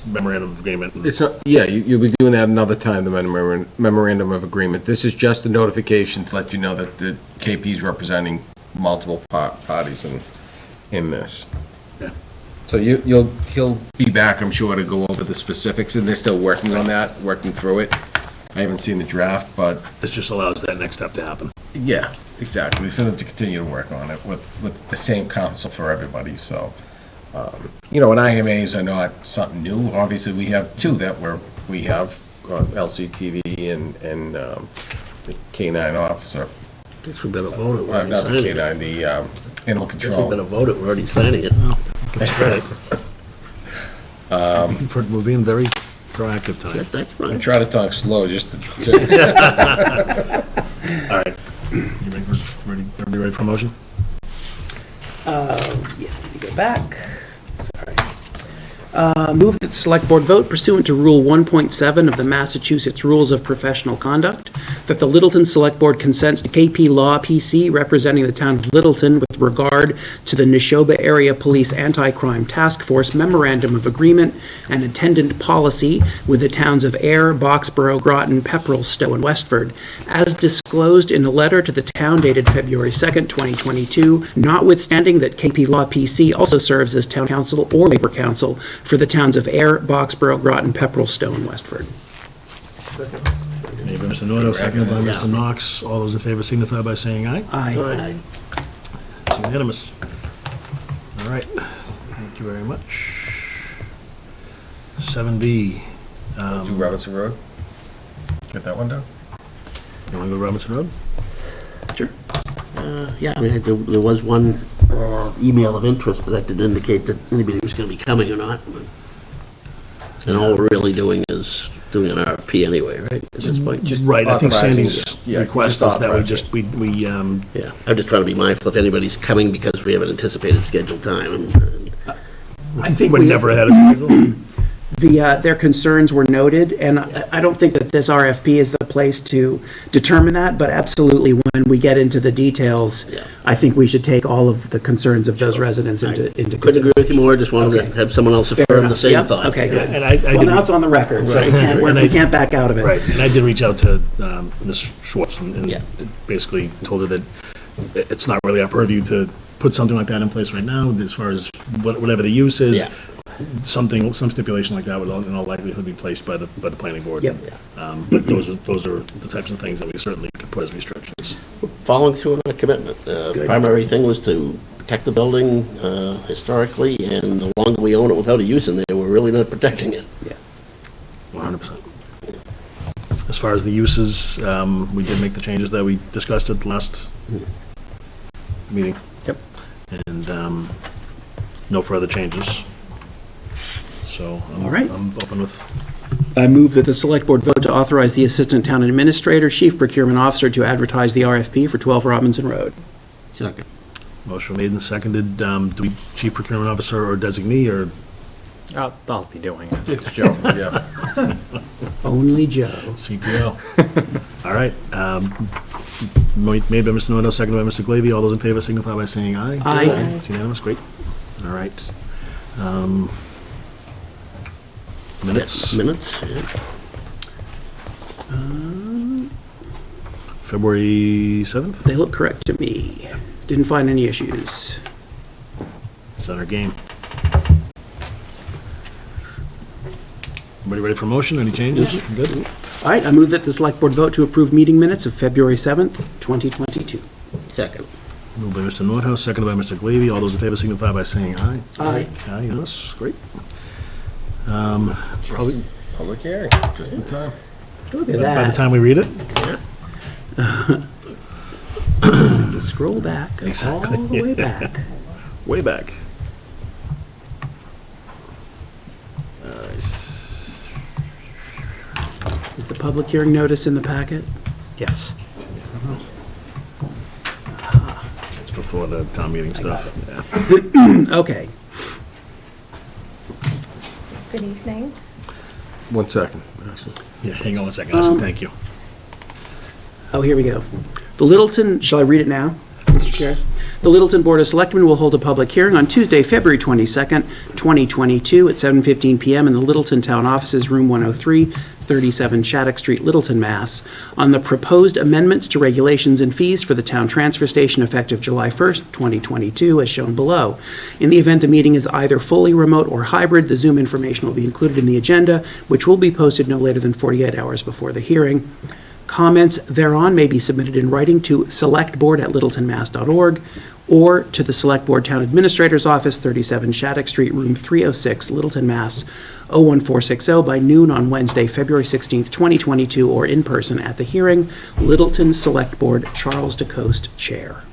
memorandum of agreement. It's not, yeah, you'll be doing that another time, the memorandum of agreement. This is just a notification to let you know that the KP is representing multiple parties in this. Yeah. So he'll be back, I'm sure, to go over the specifics, and they're still working on that, working through it. I haven't seen the draft, but This just allows that next step to happen. yeah, exactly. For them to continue to work on it with the same counsel for everybody, so. You know, and IMAs are not something new. Obviously, we have two that we have, LCTV and the K-9 officer. Guess we better vote it, we're already Not the signing it. K-9, the animal Guess we control. better vote it, we're already signing it. We're being very proactive tonight. That's I fine. try to talk slow, just to. All right. Everybody ready for a motion? Yeah, let me go back. Sorry. Move that the Select Board vote pursuant to Rule 1.7 of the Massachusetts Rules of Professional Conduct, that the Littleton Select Board consents to KP Law PC representing the town of Littleton with regard to the Neshoba Area Police Anti-Crime Task Force Memorandum of Agreement and Attendant Policy with the towns of Ayr, Boxborough, Groton, Pepperell, Stowe, and Westford, as disclosed in a letter to the town dated February 2nd, 2022, notwithstanding that KP Law PC also serves as town council or labor council for the towns of Ayr, Boxborough, Groton, Pepperell, Stowe, and Westford. Made by Mr. Noto, seconded by Mr. Knox. All those in favor signify by saying aye. Aye. It's unanimous. All right. Thank you very much. 7B. Do Robinson Road? Get that one done? You want to go Robinson Road? Sure. Yeah, I mean, there was one email of interest, but that didn't indicate that anybody was going to be coming or not. And all we're really doing is doing an RFP anyway, right, at this point? Right, I think authorizing Sandy's it. Yeah, request just is that we authorize just, we, Yeah, I'm just trying to be mindful if anybody's coming because we have an anticipated scheduled time. I think we're we, never ahead of schedule. their concerns were noted, and I don't think that this RFP is the place to determine that, but absolutely, when we get into the details, Yeah. I think we should take all of the concerns of those residents into Couldn't agree consideration. with you more, just wanted to have someone else affirm the same Yep, thought. okay, good. And I Well, did- now it's on the record, so we can't, And we can't back out of it. Right, and I did reach out to Ms. Schwartz and Yeah. basically told her that it's not really our purview to put something like that in place right now, as far as whatever the use is. Yeah. Some stipulation like that would in all likelihood be placed by the planning board. Yep. But those are the types of things that we certainly could put as restrictions. Following through on our commitment. Primary thing was to protect the building historically, and the longer we own it without a use in there, we're really not protecting it. 100%. As far as the uses, we did make the changes that we discussed at the last meeting. Yep. And no further changes. So All right. I'm open with, I move that the Select Board vote to authorize the Assistant Town Administrator, Chief Procurement Officer to advertise the RFP for 12 Robinson Road. Second. motion made and seconded. Do we Chief Procurement Officer or designee, or? I'll be doing it. It's Joe, yeah. Only Joe. CPO. All right. Made by Mr. Noto, seconded by Mr. Glavy. All those in favor signify by saying aye. Aye. It's unanimous, great. All right. Minutes, Minutes, yeah. February 7th, They look correct to me. Didn't find any issues. it's on our game. Everybody ready for motion? Any changes? Good. All right, I move that the Select Board vote to approve meeting minutes of February 7th, 2022. Second. Moved by Mr. Nordhaus, seconded by Mr. Glavy. All those in favor signify by saying aye. Aye. Aye, yes, great. Probably public hearing, just in time. Look at By the that. time we read it? Just scroll back, all Exactly. the way back. Way back. Is the public hearing notice in the packet? Yes. It's before the town meeting stuff. Yeah. Okay. Good evening. 1 second. Yeah, hang on one second, Ashley, thank you. Oh, here we go. The Littleton, shall I read it now, Mr. Chair? The Littleton Board of Selectmen will hold a public hearing on Tuesday, February 22nd, 2022, at 7:15 PM in the Littleton Town Offices, Room 103, 37 Shattuck Street, Littleton, Mass., on the proposed amendments to regulations and fees for the town transfer station effective July 1st, 2022, as shown below. In the event the meeting is either fully remote or hybrid, the Zoom information will be included in the agenda, which will be posted no later than 48 hours before the hearing. Comments thereon may be submitted in writing to selectboard@littletonmass.org or to the Select Board Town Administrator's Office, 37 Shattuck Street, Room 306, Littleton, Mass. 01460 by noon on Wednesday, February 16th, 2022, or in person at the hearing. Littleton Select Board, Charles DeCoste, Chair.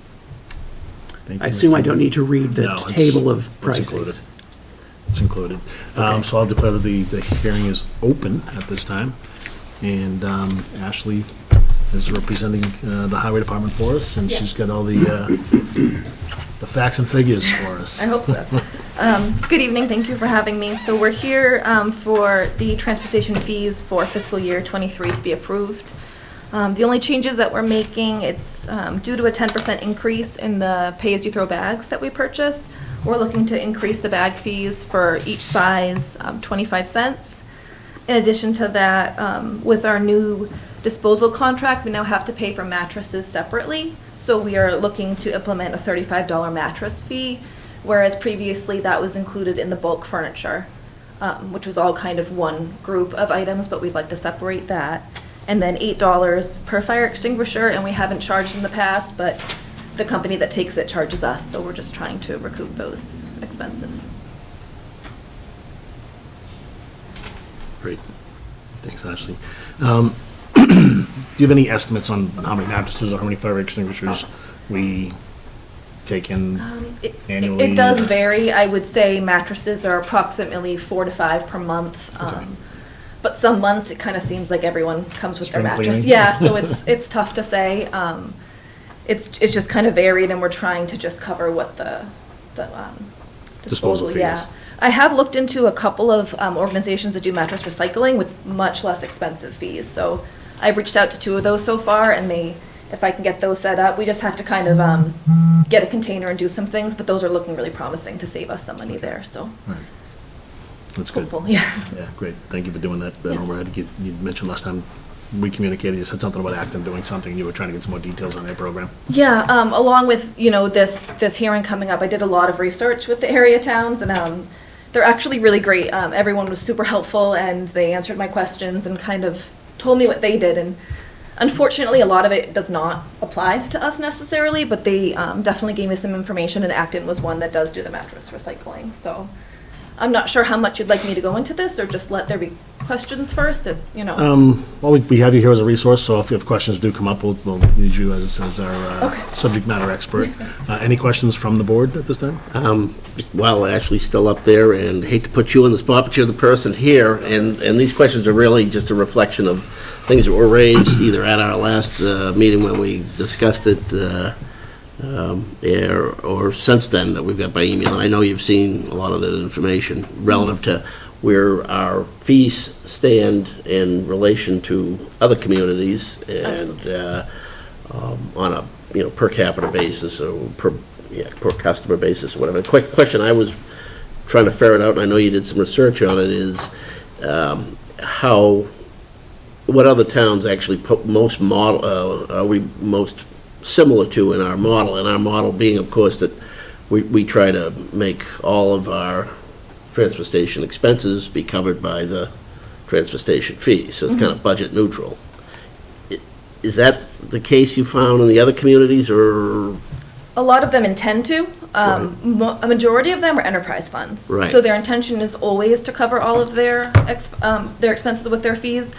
Thank you, I assume Mr. I don't need to read the No, it's- table of it's included. prices. It's included. So I'll declare that the hearing is open at this time. And Ashley is representing the Highway Department for us, and she's got all the facts and figures for us. I hope so. Good evening, thank you for having me. So we're here for the transfer station fees for fiscal year '23 to be approved. The only changes that we're making, it's due to a 10% increase in the pay-as-you-throw bags that we purchase. We're looking to increase the bag fees for each size 25 cents. In addition to that, with our new disposal contract, we now have to pay for mattresses separately. So we are looking to implement a $35 mattress fee, whereas previously that was included in the bulk furniture, which was all kind of one group of items, but we'd like to separate that. And then $8 per fire extinguisher, and we haven't charged in the past, but the company that takes it charges us, so we're just trying to recoup those expenses. Great. Thanks, Ashley. Do you have any estimates on how many mattresses or how many fire extinguishers we take in annually? It does vary. I would say mattresses are approximately 4 to 5 per month. But some months, it kind of seems like everyone comes with their Spring mattress. cleaning? Yeah, so it's tough to say. It's just kind of varied, and we're trying to just cover what the Disposal fees. Yeah. I have looked into a couple of organizations that do mattress recycling with much less expensive fees. So I've reached out to 2 of those so far, and if I can get those set up, we just have to kind of get a container and do some things, but those are looking really promising to save us some money there, so. Right. That's good. Hopeful, yeah. Yeah, great. Thank you for doing that, Homer. I think you mentioned last time we communicated, you said something about Acton doing something, and you were trying to get some more details on their program. Yeah, along with, this hearing coming up, I did a lot of research with the area towns, and they're actually really great. Everyone was super helpful, and they answered my questions and kind of told me what they did, and unfortunately, a lot of it does not apply to us necessarily, but they definitely gave me some information, and Acton was one that does do the mattress recycling, so I'm not sure how much you'd like me to go into this, or just let there be questions first, Well, we have you here as a resource, so if you have questions do come up, we'll use you as our subject matter expert. Any questions from the board at this time? Well, Ashley's still up there, and hate to put you on the spot, but you're the person here, and these questions are really just a reflection of things that were raised either at our last meeting when we discussed it, or since then that we've got by email. And I know you've seen a lot of that information relative to where our fees stand in relation to other communities and on a per capita basis or per customer basis or whatever. The quick question I was trying to ferret out, and I know you did some research on it, is what other towns actually are we most similar to in our model? And our model being, of course, that we try to make all of our transfer station expenses be covered by the transfer station fee, so it's kind of budget neutral. Is that the case you found in the other communities, or? A lot of them intend to. Right. A majority of them are enterprise funds. Right. So their intention is always to cover all of their expenses with their fees.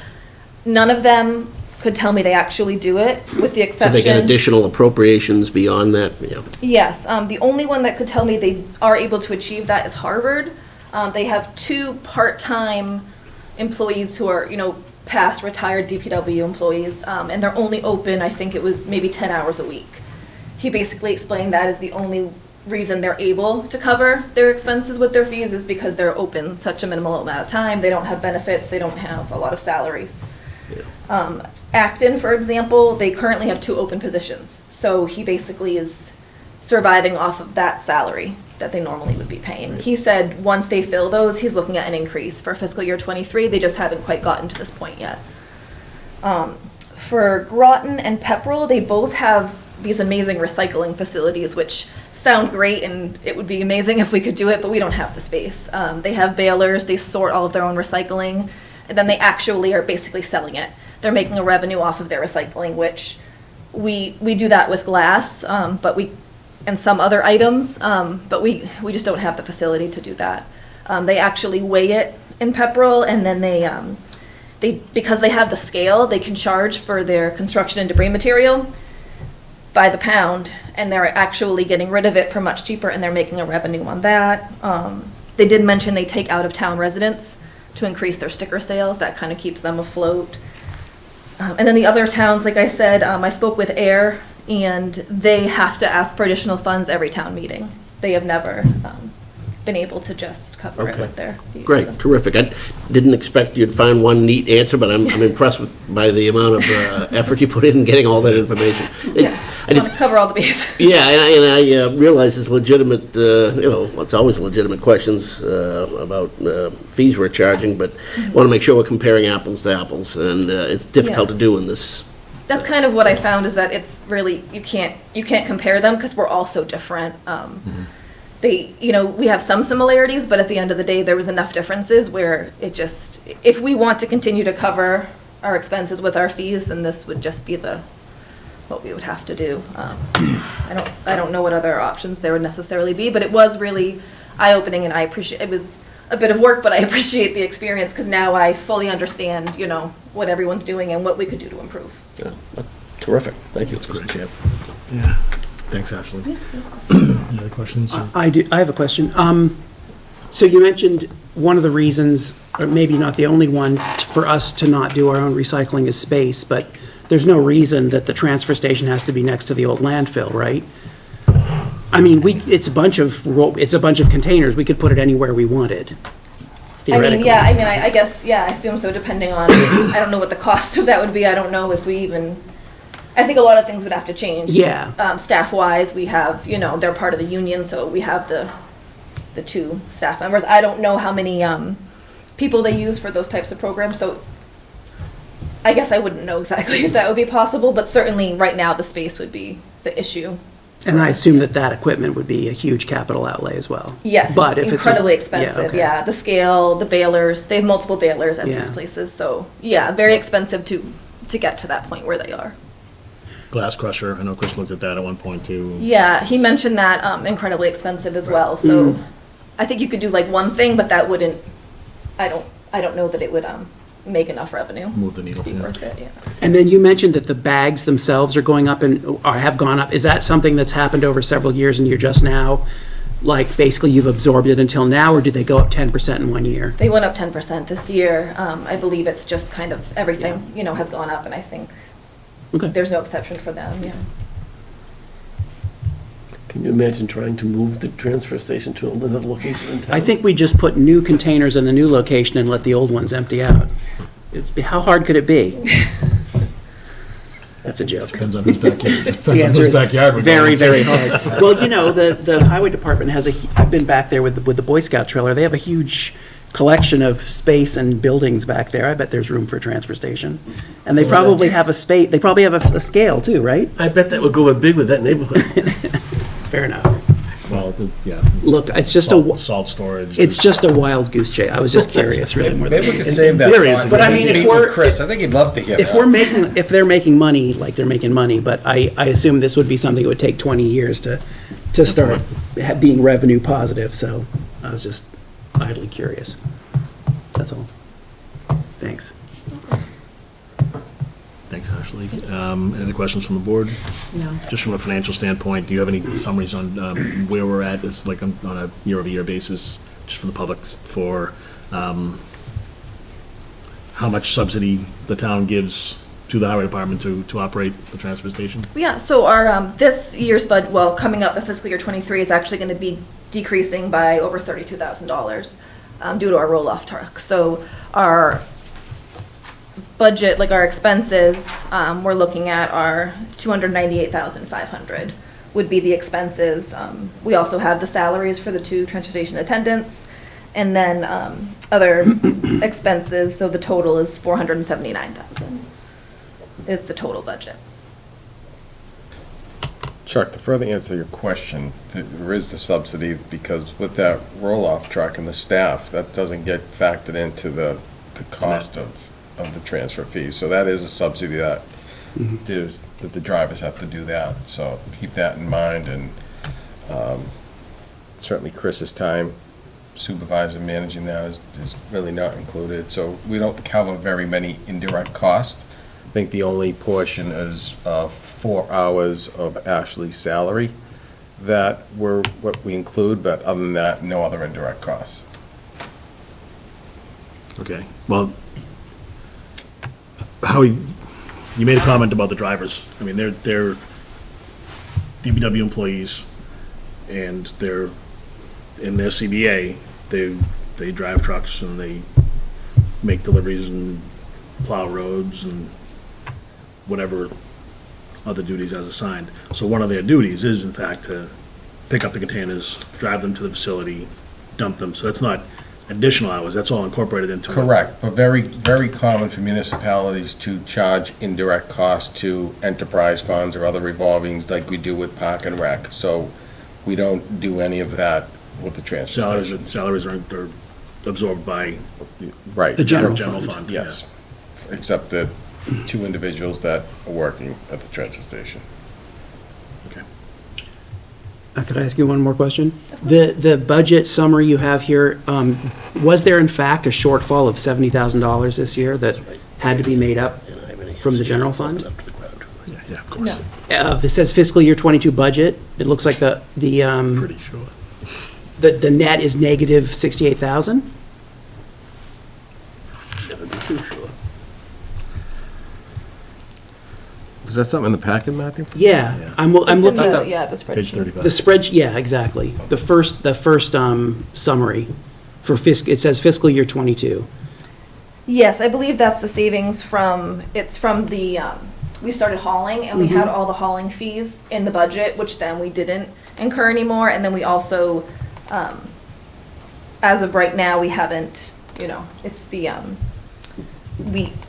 None of them could tell me they actually do it, with the So exception. they get additional appropriations beyond that? Yeah. Yes, the only one that could tell me they are able to achieve that is Harvard. They have 2 part-time employees who are, past retired DPW employees, and they're only open, I think it was maybe 10 hours a week. He basically explained that is the only reason they're able to cover their expenses with their fees is because they're open such a minimal amount of time. They don't have benefits, they don't have a lot of salaries. Acton, for example, they currently have 2 open positions. So he basically is surviving off of that salary that they normally would be paying. Right. He said once they fill those, he's looking at an increase for fiscal year 23. They just haven't quite gotten to this point yet. For Groton and Pepperell, they both have these amazing recycling facilities, which sound great, and it would be amazing if we could do it, but we don't have the space. They have balers, they sort all of their own recycling, and then they actually are basically selling it. They're making a revenue off of their recycling, which we do that with glass, and some other items, but we just don't have the facility to do that. They actually weigh it in Pepperell, and then they because they have the scale, they can charge for their construction and debris material by the pound, and they're actually getting rid of it for much cheaper, and they're making a revenue on that. They did mention they take out-of-town residents to increase their sticker sales. That kind of keeps them afloat. And then the other towns, like I said, I spoke with Air, and they have to ask for additional funds every town meeting. They have never been able to just cover it with their fees. Great, terrific. I didn't expect you'd find one neat answer, but I'm impressed by the amount of effort you put in getting all that information. Yeah, I want to cover all the bases. Yeah, and I realize it's legitimate, it's always legitimate questions about fees we're charging, but want to make sure we're comparing apples to apples, and it's difficult to do in this. That's kind of what I found, is that it's really, you can't compare them because we're all so different. We have some similarities, but at the end of the day, there was enough differences where it just, if we want to continue to cover our expenses with our fees, then this would just be what we would have to do. I don't know what other options there would necessarily be, but it was really eye-opening, and it was a bit of work, but I appreciate the experience because now I fully understand, what everyone's doing and what we could do to improve. Yeah, terrific. Thank you. That's great. Yeah. Thanks, Ashley. Any other questions? I have a question. So you mentioned one of the reasons, or maybe not the only one, for us to not do our own recycling is space, but there's no reason that the transfer station has to be next to the old landfill, right? I mean, it's a bunch of containers. We could put it anywhere we wanted. Theoretically. I guess, I assume so, depending on, I don't know what the cost of that would be. I don't know if we even, I think a lot of things would have to change. Yeah. Staff-wise, we have, they're part of the union, so we have the 2 staff members. I don't know how many people they use for those types of programs, so I guess I wouldn't know exactly if that would be possible, but certainly right now the space would be the issue. And I assume that equipment would be a huge capital outlay as well. Yes, but it's if incredibly it's expensive. okay. Yeah, the scale, the balers, they have multiple balers at Yeah. these places, so very expensive to get to that point where they are. Glass crusher, I know Chris looked at that at one point too. Yeah, he mentioned that incredibly expensive as well. So I think you could do like one thing, but that wouldn't. I don't know that it would make enough revenue. Move the needle. To be worth it. Yeah. And then you mentioned that the bags themselves are going up or have gone up. Is that something that's happened over several years and you're just now, like basically you've absorbed it until now, or did they go up 10% in 1 year? They went up 10% this year. I believe it's just kind of everything has gone up, and I think there's no exception for them. Yeah. Can you imagine trying to move the transfer station to another location in town? I think we just put new containers in the new location and let the old ones empty out. How hard could it be? That's a joke. Depends on whose backyard. The answer is we're very, going very to. hard. Well, the highway department has I've been back there with the Boy Scout trailer. They have a huge collection of space and buildings back there. I bet there's room for a transfer station. And they probably have they probably have a scale too, right? I bet that would go big with that neighborhood. Fair enough. Well, yeah. Look, it's just salt storage. It's just a wild goose chase. I was just curious, really, more than Maybe we could anything. save that. theory, it's a thought. good But I mean, if Meet we're- with Chris, I think he'd love to hear If that. if they're making money, like they're making money, but I assume this would be something that would take 20 years to start being revenue positive, so I was just idly curious. That's all. Thanks. Thanks, Ashley. Any other questions from the board? No. Just from a financial standpoint, do you have any summaries on where we're at, this like on a year-over-year basis, just for the public, for how much subsidy the town gives to the highway department to operate the transfer station? Yeah, so our this year's budget, coming up, the fiscal year 23 is actually going to be decreasing by over $32,000 due to our roll-off truck. So our budget, like our expenses, we're looking at our $298,500 would be the expenses. We also have the salaries for the 2 transfer station attendants, and then other expenses. So the total is $479,000 is the total budget. Chuck, to further answer your question, there is the subsidy, because with that roll-off truck and the staff, that doesn't get factored into the cost of the transfer fees. So that is a subsidy that that the drivers have to do that. So keep that in mind, and certainly Chris's time supervising, managing that is really not included. So we don't cover very many indirect costs. I think the only portion is 4 hours of Ashley's salary that what we include, but other than that, no other indirect costs. Okay, well, you made a comment about the drivers. I mean, they're DPW employees, and they're in their CBA. They drive trucks and they make deliveries and plow roads and whatever other duties as assigned. So one of their duties is, in fact, to pick up the containers, drive them to the facility, dump them. So that's not additional hours, that's all incorporated into it. Correct, but very, very common for municipalities to charge indirect costs to enterprise funds or other revolvings like we do with Park and Rec. So we don't do any of that with the transfer station. Salaries are absorbed by Right. The general fund. Yes, except the 2 individuals that are working at the transfer station. Okay. Could I ask you one more question? The budget summary you have here, was there in fact a shortfall of $70,000 this year that had to be made up from the general fund? Yeah, of course. It says fiscal year '22 budget. It looks like Pretty sure. the net is negative 68,000. Never be too sure. Is that something in the packet, Matthew? Yeah, Yeah. I'm It's in looking. the, yeah, the Page spreadsheet. 35. The spread, yeah, exactly. The first summary for it says fiscal year '22. Yes, I believe that's the savings from, it's from the, we started hauling and we had all the hauling fees in the budget, which then we didn't incur anymore. And then we also, as of right now, we haven't, it's the,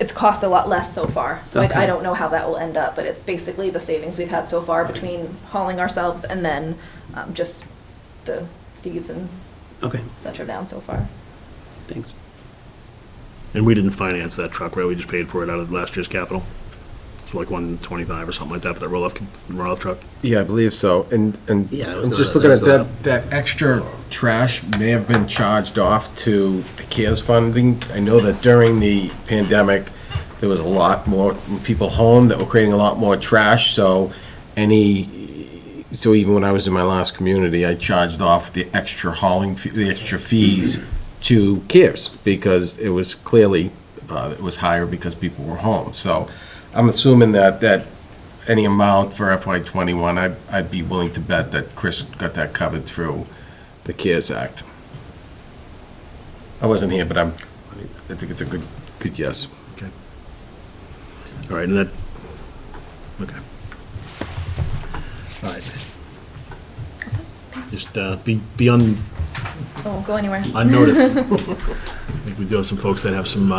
it's cost a lot less so far. So Okay. I don't know how that will end up, but it's basically the savings we've had so far between hauling ourselves and then just the fees and Okay, such are down so far. thanks. And we didn't finance that truck, right? We just paid for it out of last year's capital. So like 125 or something like that for that roll-off truck. Yeah, I believe so. And Yeah, it was I'm just the- looking at that was that extra trash may have been charged off to the CARES funding. I know that during the pandemic, there was a lot more people home that were creating a lot more trash, so even when I was in my last community, I charged off the extra the extra fees to CARES, because it was clearly, it was higher because people were home. So I'm assuming that any amount for FY '21, I'd be willing to bet that Chris got that covered through the CARES Act. I wasn't here, but I think it's a good yes. Okay. All right, and that, okay. All right. Just be on Won't go anywhere. notice. I think we do have some folks that have some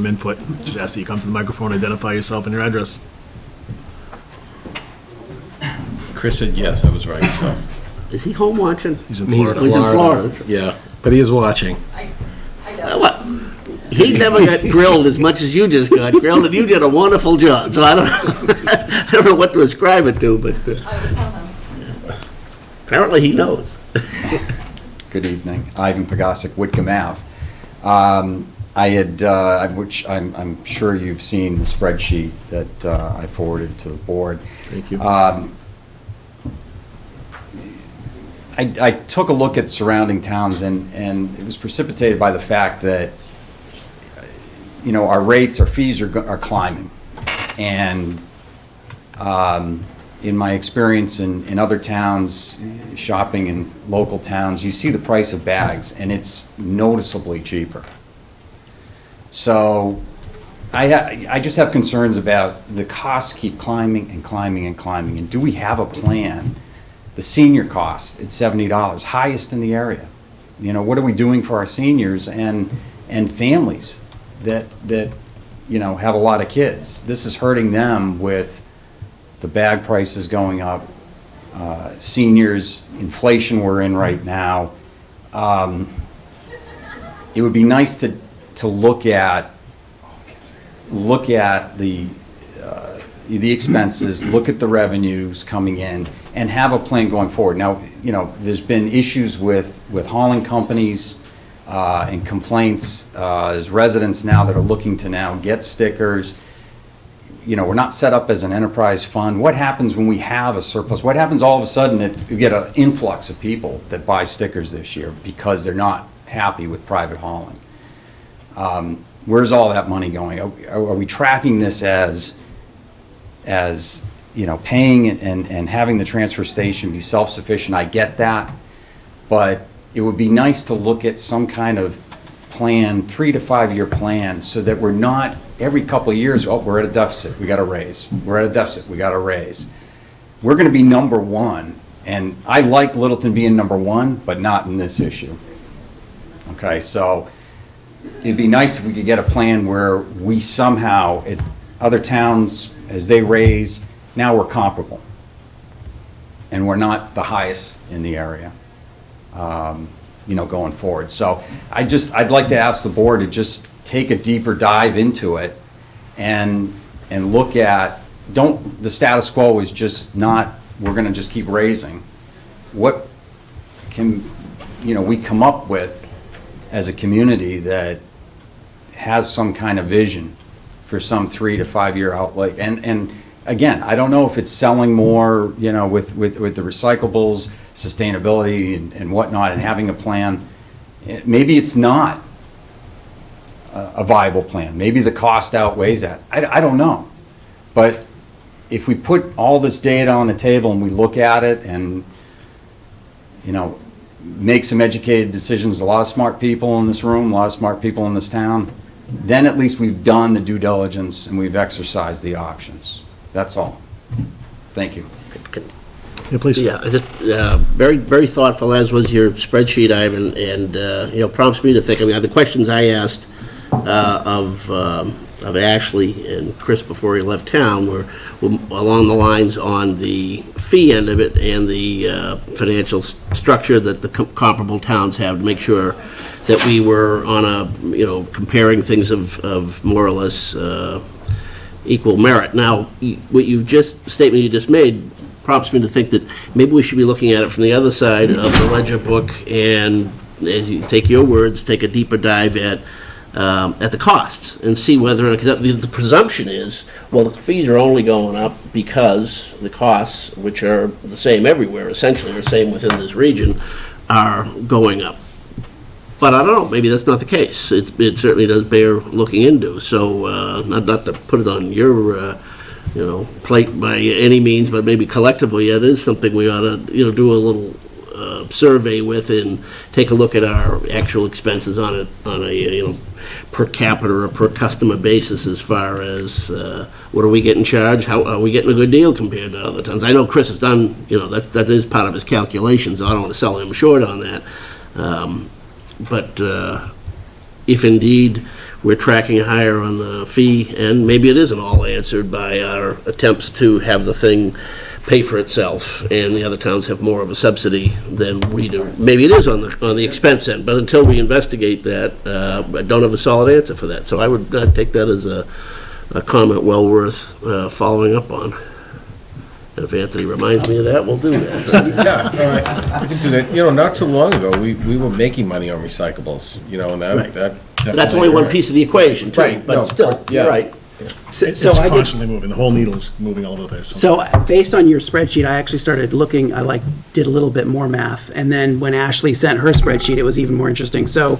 input. Just ask that you come to the microphone, identify yourself and your address. Chris said yes, I was right, so. Is he home watching? He's in He's Florida. He's in Florida. Yeah, but he is watching. What? He never got grilled as much as you just got grilled, and you did a wonderful job. So I don't know what to ascribe it to, but apparently he knows. Good evening. Ivan Pagasic, Whitcomb Ave. Which I'm sure you've seen the spreadsheet that I forwarded to the board. Thank you. I took a look at surrounding towns, and it was precipitated by the fact that, our rates, our fees are climbing. And in my experience in other towns, shopping in local towns, you see the price of bags, and it's noticeably cheaper. So I just have concerns about the costs keep climbing and climbing and climbing. And do we have a plan? The senior cost at $70, highest in the area. What are we doing for our seniors and families that have a lot of kids? This is hurting them with the bag prices going up, seniors, inflation we're in right now. It would be nice to look at the expenses, look at the revenues coming in, and have a plan going forward. Now, there's been issues with hauling companies and complaints. There's residents now that are looking to now get stickers. We're not set up as an enterprise fund. What happens when we have a surplus? What happens all of a sudden if you get an influx of people that buy stickers this year because they're not happy with private hauling? Where's all that money going? Are we tracking this as paying and having the transfer station be self-sufficient? I get that, but it would be nice to look at some kind of plan, 3 to 5 year plan, so that we're not every couple of years, we're at a deficit, we got to raise. We're at a deficit, we got to raise. We're going to be number one, and I like Littleton being number one, but not in this issue. Okay, so it'd be nice if we could get a plan where we somehow, at other towns, as they raise, now we're comparable. And we're not the highest in the area, going forward. So I'd like to ask the board to just take a deeper dive into it and look at, the status quo is just not, we're going to just keep raising. What can, we come up with as a community that has some kind of vision for some 3 to 5 year outlay, and again, I don't know if it's selling more, you know, with the recyclables, sustainability and whatnot, and having a plan. Maybe it's not a viable plan. Maybe the cost outweighs that. I don't know. But if we put all this data on the table and we look at it and, you know, make some educated decisions, a lot of smart people in this room, a lot of smart people in this town, then at least we've done the due diligence and we've exercised the options. That's all. Thank you. Yeah, please. Yeah, I just, very, very thoughtful, as was your spreadsheet, Ivan, and, you know, prompts me to think, I mean, the questions I asked of Ashley and Chris before he left town were along the lines on the fee end of it and the financial structure that the comparable towns have, to make sure that we were on a, you know, comparing things of more or less equal merit. Now, statement you just made prompts me to think that maybe we should be looking at it from the other side of the ledger book, and, as you take your words, take a deeper dive at the costs and see whether, because the presumption is, well, the fees are only going up because the costs, which are the same everywhere, essentially, or same within this region, are going up. But I don't know, maybe that's not the case. It certainly does bear looking into. So, not to put it on your, you know, plate by any means, but maybe collectively it is something we ought to, you know, do a little survey with and take a look at our actual expenses on a you know, per capita or per customer basis, as far as what are we getting charged, how are we getting a good deal compared to other towns. I know Chris has done, you know, that is part of his calculations, so I don't want to sell him short on that. But if indeed we're tracking higher on the fee, and maybe it isn't all answered by our attempts to have the thing pay for itself, and the other towns have more of a subsidy than we do. Maybe it is on the expense end, but until we investigate that, I don't have a solid answer for that. So I would take that as a comment well worth following up on. And if Anthony reminds me of that, we'll do that. Yeah, all right, we can do that. You know, not too long ago, we were making money on recyclables, you know, and Right. that That's only one piece of the equation, too, Right, but no, still, yeah. you're right. It's So I did- constantly moving. The whole needle is moving all over the place. So based on your spreadsheet, I actually started looking, did a little bit more math. And then when Ashley sent her spreadsheet, it was even more interesting. So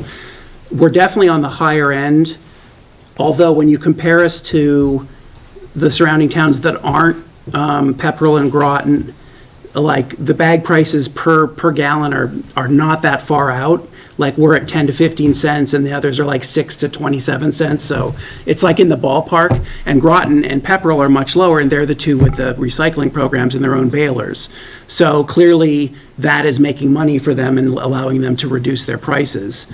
we're definitely on the higher end, although when you compare us to the surrounding towns that aren't Pepperell and Groton, like the bag prices per gallon are not that far out. Like we're at 10 to 15 cents and the others are like 6 to 27 cents. So it's like in the ballpark. And Groton and Pepperell are much lower, and they're the two with the recycling programs and their own balers. So clearly that is making money for them and allowing them to reduce their prices,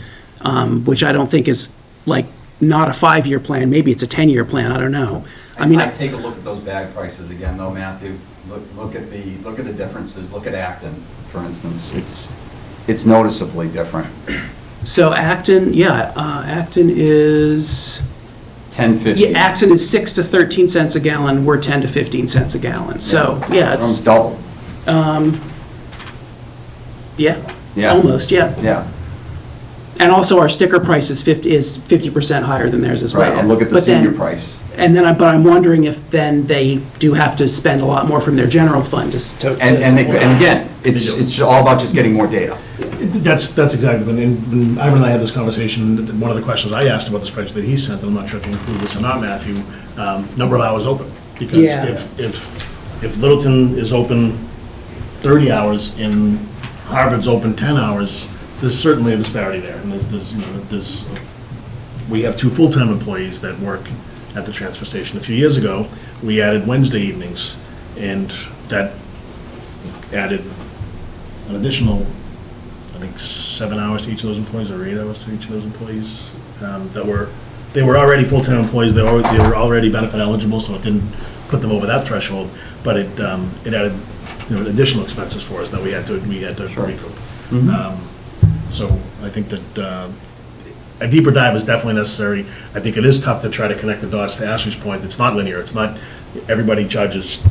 which I don't think is like not a 5-year plan. Maybe it's a 10-year plan. I don't know. I mean, I'd take a look at those bag prices again, though, Matthew. Look at the differences. Look at Acton, for instance. It's noticeably different. so Acton, Acton is 10.50. Yeah, Acton is 6 to 13 cents a gallon. We're 10 to 15 cents a gallon. So yeah, Almost it's double. yeah, Yeah. almost yeah. Yeah. And also our sticker price is 50% higher than theirs as well. Right, and look at the But then- senior price. And then, but I'm wondering if then they do have to spend a lot more from their general fund to And again, it's all about just getting more data. That's exactly, when Ivan and I had this conversation, one of the questions I asked about the spreadsheet that he sent, and I'm not sure if you included this or not, Matthew, number of hours open. Because Yeah. if Littleton is open 30 hours and Harvard's open 10 hours, there's certainly a disparity there. And we have 2 full-time employees that work at the transfer station. A few years ago, we added Wednesday evenings, and that added an additional, I think, 7 hours to each of those employees, or 8 hours to each of those employees, they were already full-time employees, they were already benefit eligible, so it didn't put them over that threshold, but it added, you know, additional expenses for us that we had to recoup. So I think that a deeper dive is definitely necessary. I think it is tough to try to connect the dots. To Ashley's point, it's not linear. It's not everybody charges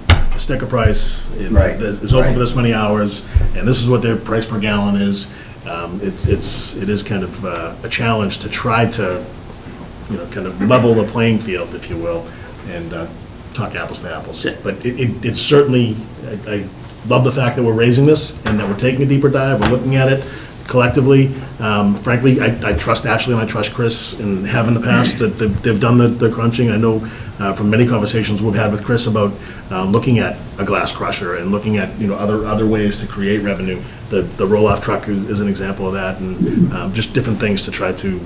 the sticker price. Right. It's open for this many hours, and this is what their price per gallon is. It is kind of a challenge to try to, you know, kind of level the playing field, if you will. And talk apples to apples. But it's certainly, I love the fact that we're raising this and that we're taking a deeper dive, we're looking at it collectively. Frankly, I trust Ashley and I trust Chris and have in the past that they've done the crunching. I know from many conversations we've had with Chris about looking at a glass crusher and looking at, other ways to create revenue. The roll-off truck is an example of that, and just different things to try to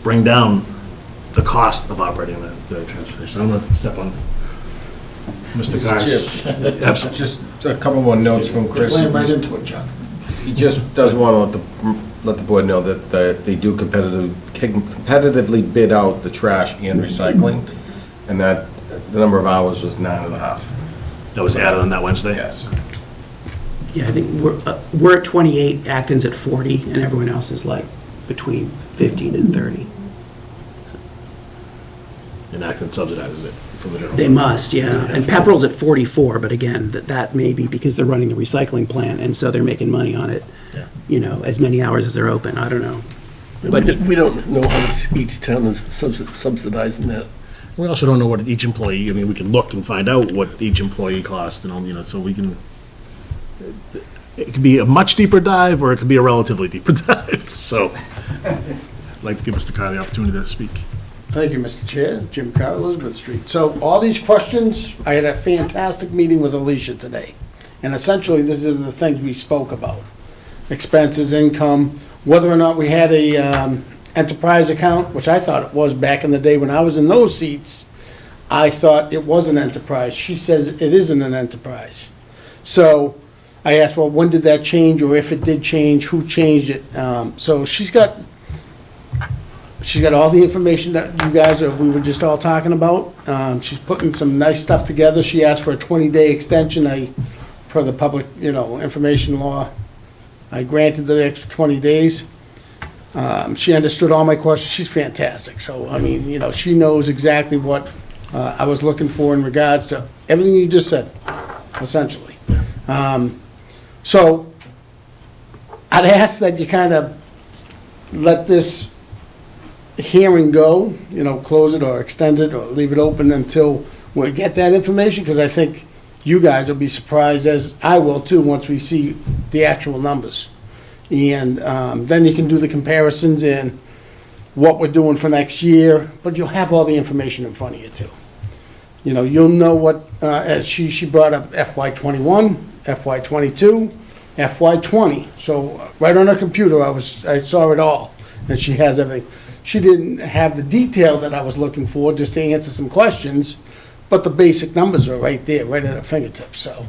bring down the cost of operating the transfer station. I'm going to step on Mr. Carr's. Absolutely. Just a couple more notes from Chris. Ran right into it, Chuck. He just does want to let the board know that they do competitively bid out the trash and recycling, and that the number of hours was 9.5. That was added on that Wednesday? Yes. Yeah, I think we're at 28, Acton's at 40, and everyone else is like between 15 and 30. And Acton subsidizes it from the general. They must, yeah. And Pepperell's at 44, but again, that may be because they're running the recycling plant, and so they're making money on it, as many hours as they're open. I don't know. But we don't know how much each town is subsidizing that. We also don't know what each employee, we can look and find out what each employee costs, so we can, it could be a much deeper dive, or it could be a relatively deeper dive. So I'd like to give Mr. Carr the opportunity to speak. Thank you, Mr. Chair. Jim Carr, Elizabeth Street. So all these questions, I had a fantastic meeting with Alicia today. And essentially, these are the things we spoke about. Expenses, income, whether or not we had a enterprise account, which I thought it was back in the day when I was in those seats. I thought it was an enterprise. She says it isn't an enterprise. So I asked, well, when did that change, or if it did change, who changed it? So she's got all the information that we were just all talking about. She's putting some nice stuff together. She asked for a 20-day extension. Per the public, information law, I granted the extra 20 days. She understood all my questions. She's fantastic. So, she knows exactly what I was looking for in regards to everything you just said, essentially. So I'd ask that you kind of let this hearing go, close it or extend it or leave it open until we get that information, because I think you guys will be surprised, as I will too, once we see the actual numbers. And then you can do the comparisons and what we're doing for next year, but you'll have all the information in front of you too. You'll know what, as she brought up FY21, FY22, FY20. So right on her computer, I saw it all, and she has everything. She didn't have the detail that I was looking for just to answer some questions, but the basic numbers are right there, right at her fingertips. So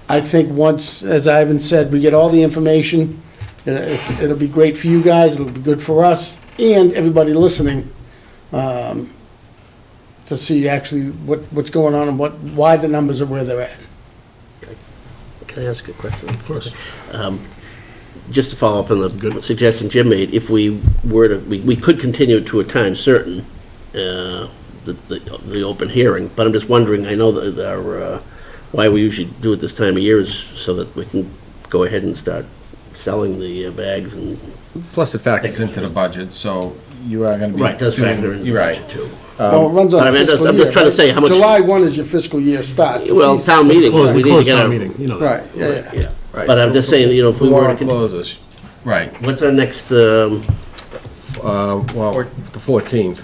I think once, as Ivan said, we get all the information, it'll be great for you guys, it'll be good for us, and everybody listening to see actually what's going on and why the numbers are where they're at. Can I ask a question? Of course. Just to follow up on the suggestion Jim made, if we were to, we could continue to a time certain, the open hearing, but I'm just wondering, I know that our, why we usually do it this time of year is so that we can go ahead and start selling the bags and. Plus it factors into the budget, so you are going to be. Right, does factor in the budget too. Well, it runs on a fiscal year. I'm just trying to say how much. July 1 is your fiscal year start. Well, town meeting, we need to get town our. meeting, Right, yeah. Right. But I'm just saying, if we were to. Warrant closes. Right. What's our next, Well, the 14th.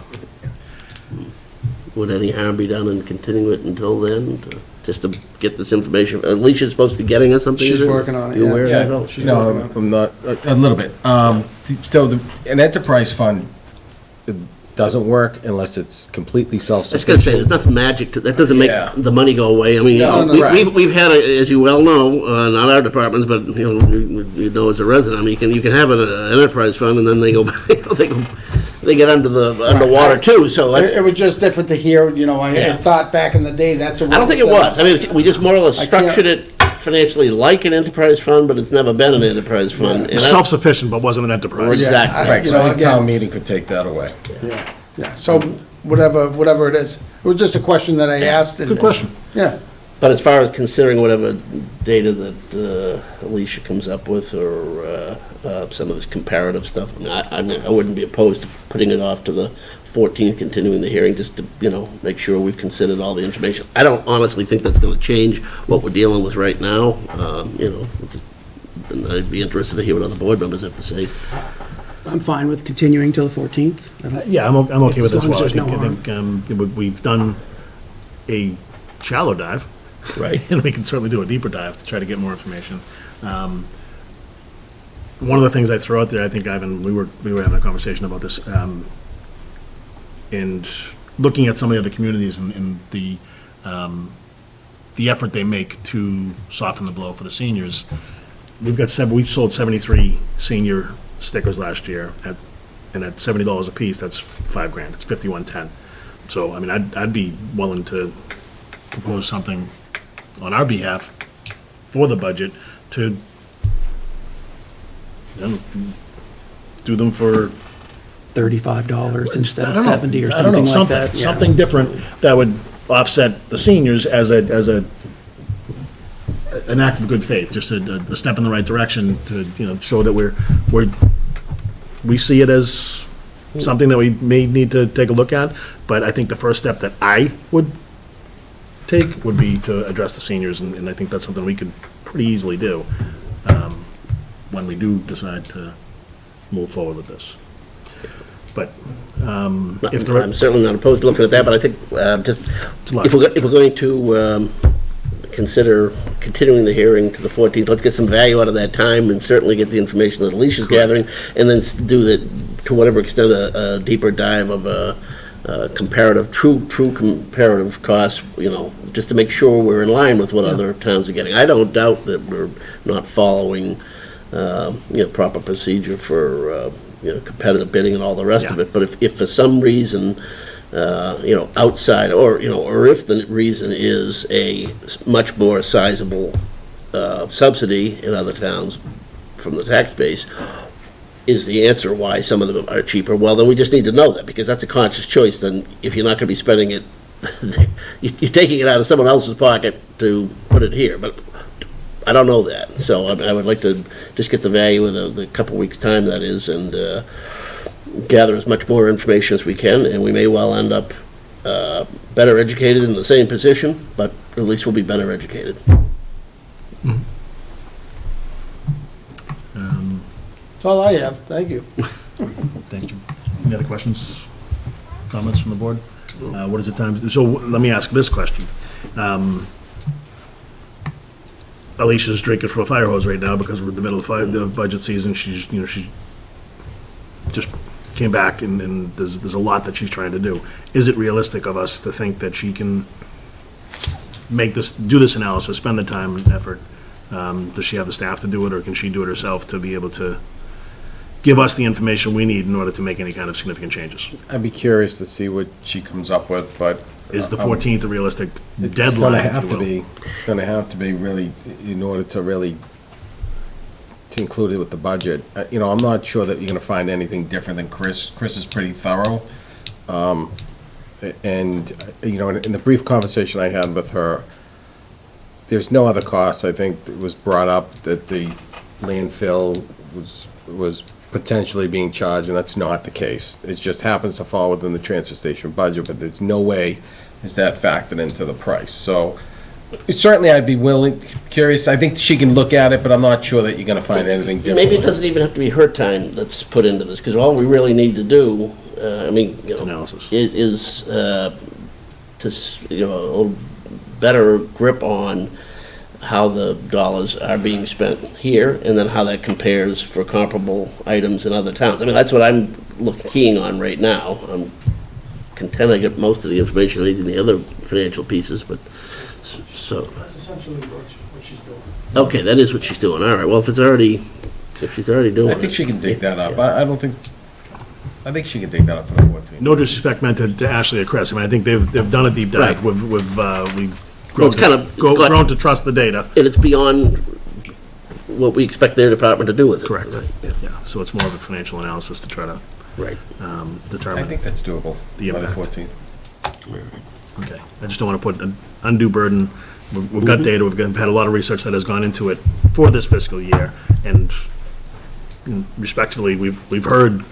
Would any harm be done in continuing it until then, just to get this information? Alicia's supposed to be getting us something? She's working on it, You yeah. aware of Yeah, that? Oh, she's no, working on it. I'm not, a little bit. So an enterprise fund doesn't work unless it's completely I was gonna say, self-sufficient. there's nothing magic to, that doesn't make Yeah. the money go away. I mean, No, no, right. we've had, as you well know, not our departments, but, you know as a resident, I mean, you can have an enterprise fund and then they go, they get underwater too, so that's. It was just different to hear, I had thought back in the day, that's a. I don't think it was. I mean, we just more or less structured it financially like an enterprise fund, but it's never been an enterprise fund. And I- Self-sufficient, but wasn't an enterprise. Exactly. Right, so any town meeting could take that away. Yeah, so whatever it is. It was just a question that I asked. Good question. Yeah. But as far as considering whatever data that Alicia comes up with, or some of this comparative stuff, I mean, I wouldn't be opposed to putting it off to the 14th, continuing the hearing, just to, make sure we've considered all the information. I don't honestly think that's going to change what we're dealing with right now. And I'd be interested to hear what other board members have to say. I'm fine with continuing till the 14th. Yeah, I'm okay with As this long as as there's well. no I think we've done a shallow dive. Right. And we can certainly do a deeper dive to try to get more information. One of the things I throw out there, I think, Ivan, we were having a conversation about this, and looking at some of the other communities and the effort they make to soften the blow for the seniors. We've sold 73 senior stickers last year and at $70 a piece, that's $5,000. It's $5,110. So, I mean, I'd be willing to propose something on our behalf for the budget to do them for $35 instead I of don't know. 70 or I don't know, something like that. Yeah. Something different that would offset the seniors as an act of good faith, just a step in the right direction to, show that we see it as something that we may need to take a look at. But I think the first step that I would take would be to address the seniors, and I think that's something we could pretty easily do when we do decide to move forward with this. But if there I'm certainly not opposed to looking at that, but I think if we're going to consider continuing the hearing to the 14th, let's get some value out of that time and certainly get the information that Alicia's gathering, and then do to whatever extent, a deeper dive of comparative, true comparative costs, just to make sure we're in line with what other towns are getting. I don't doubt that we're not following, proper procedure for, competitive bidding and all the rest of it. But if for some reason, outside, or if the reason is a much more sizable subsidy in other towns from the tax base, is the answer why some of them are cheaper, well, then we just need to know that, because that's a conscious choice. Then if you're not going to be spending it, you're taking it out of someone else's pocket to put it here. But I don't know that. So I would like to just get the value of the couple weeks' time that is, and gather as much more information as we can, and we may well end up better educated in the same position, but at least we'll be better educated. That's all I have. Thank you. Thank you. Any other questions, comments from the board? What is the time? So let me ask this question. Alicia's drinking from a fire hose right now because we're in the middle of the budget season. She just came back and there's a lot that she's trying to do. Is it realistic of us to think that she can do this analysis, spend the time and effort? Does she have the staff to do it, or can she do it herself to be able to give us the information we need in order to make any kind of significant changes? I'd be curious to see what she comes up with, but. Is the 14th a realistic deadline? It's gonna have to be. It's gonna have to be really, in order to really to include it with the budget. I'm not sure that you're gonna find anything different than Chris. Chris is pretty thorough. And, in the brief conversation I had with her, there's no other cost. I think it was brought up that the landfill was potentially being charged, and that's not the case. It just happens to fall within the transfer station budget, but there's no way is that factored into the price. So certainly I'd be curious. I think she can look at it, but I'm not sure that you're going to find anything different. Maybe it doesn't even have to be her time that's put into this, because all we really need to do, analysis, is a little better grip on how the dollars are being spent here, and then how that compares for comparable items in other towns. I mean, that's what I'm keying on right now. I'm content I get most of the information I need in the other financial pieces, but so. That's essentially what she's doing. Okay, that is what she's doing. All right. Well, if she's already doing it. I think she can dig that up. I think she can dig that up for the 14th. No disrespect meant to Ashley or Chris. I mean, I think they've done a deep dive. Right. We've grown to trust the data. And it's beyond what we expect their department to do with it. Correct. Right. Yeah. So it's more of a financial analysis to try to determine. I think that's doable by the 14th. Okay. I just don't want to put an undue burden. We've got data. We've had a lot of research that has gone into it for this fiscal year, and respectfully, we've heard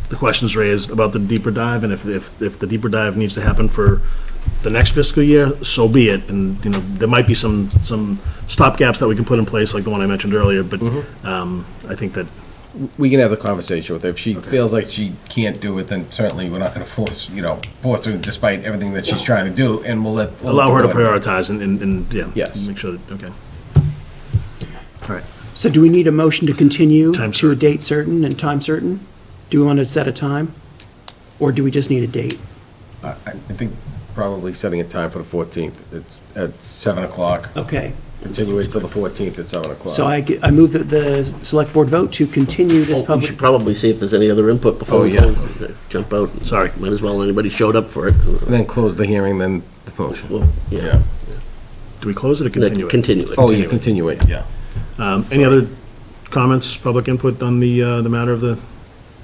the questions raised about the deeper dive, and if the deeper dive needs to happen for the next fiscal year, so be it. And, you know, there might be some stopgaps that we can put in place, like the one I mentioned earlier, but I think that We can have the conversation with her. If she feels like she can't do it, then certainly we're not gonna force her despite everything that she's trying to do, and we'll allow her to the board- prioritize and yeah. Yes. Make sure that, okay. All right. So do we need a motion to continue Time to a certain. date certain and time certain? Do we want to set a time? Or do we just need a date? I think probably setting a time for the 14th. It's at 7 o'clock. Okay. Continue it till the 14th at 7 o'clock. So I move that the select board vote to continue this Oh, we public. should probably see if there's any other input before Oh, we yeah. jump out. Sorry. Might as well, anybody showed up for it. And then close the hearing, then the motion. Well, yeah. Do we close it or continue it? Continue it. Oh, yeah, continue it, yeah. Any other comments, public input on the matter of the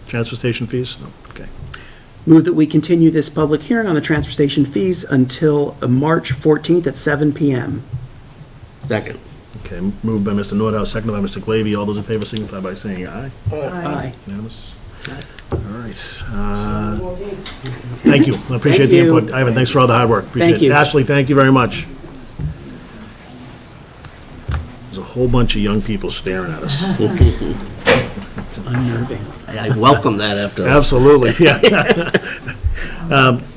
transfer station fees? No? Okay. Move that we continue this public hearing on the transfer station fees until March 14th at 7 PM. Second. Okay, moved by Mr. Nordhaus, seconded by Mr. Glavy. All those in favor signify by saying aye. Aye. It's unanimous. All right. Thank you. I appreciate the Thank you. input. Ivan, thanks for all the hard work. Appreciate Thank it. you. Ashley, thank you very much. There's a whole bunch of young people staring at us. It's unnerving. I welcome that after. Absolutely, yeah.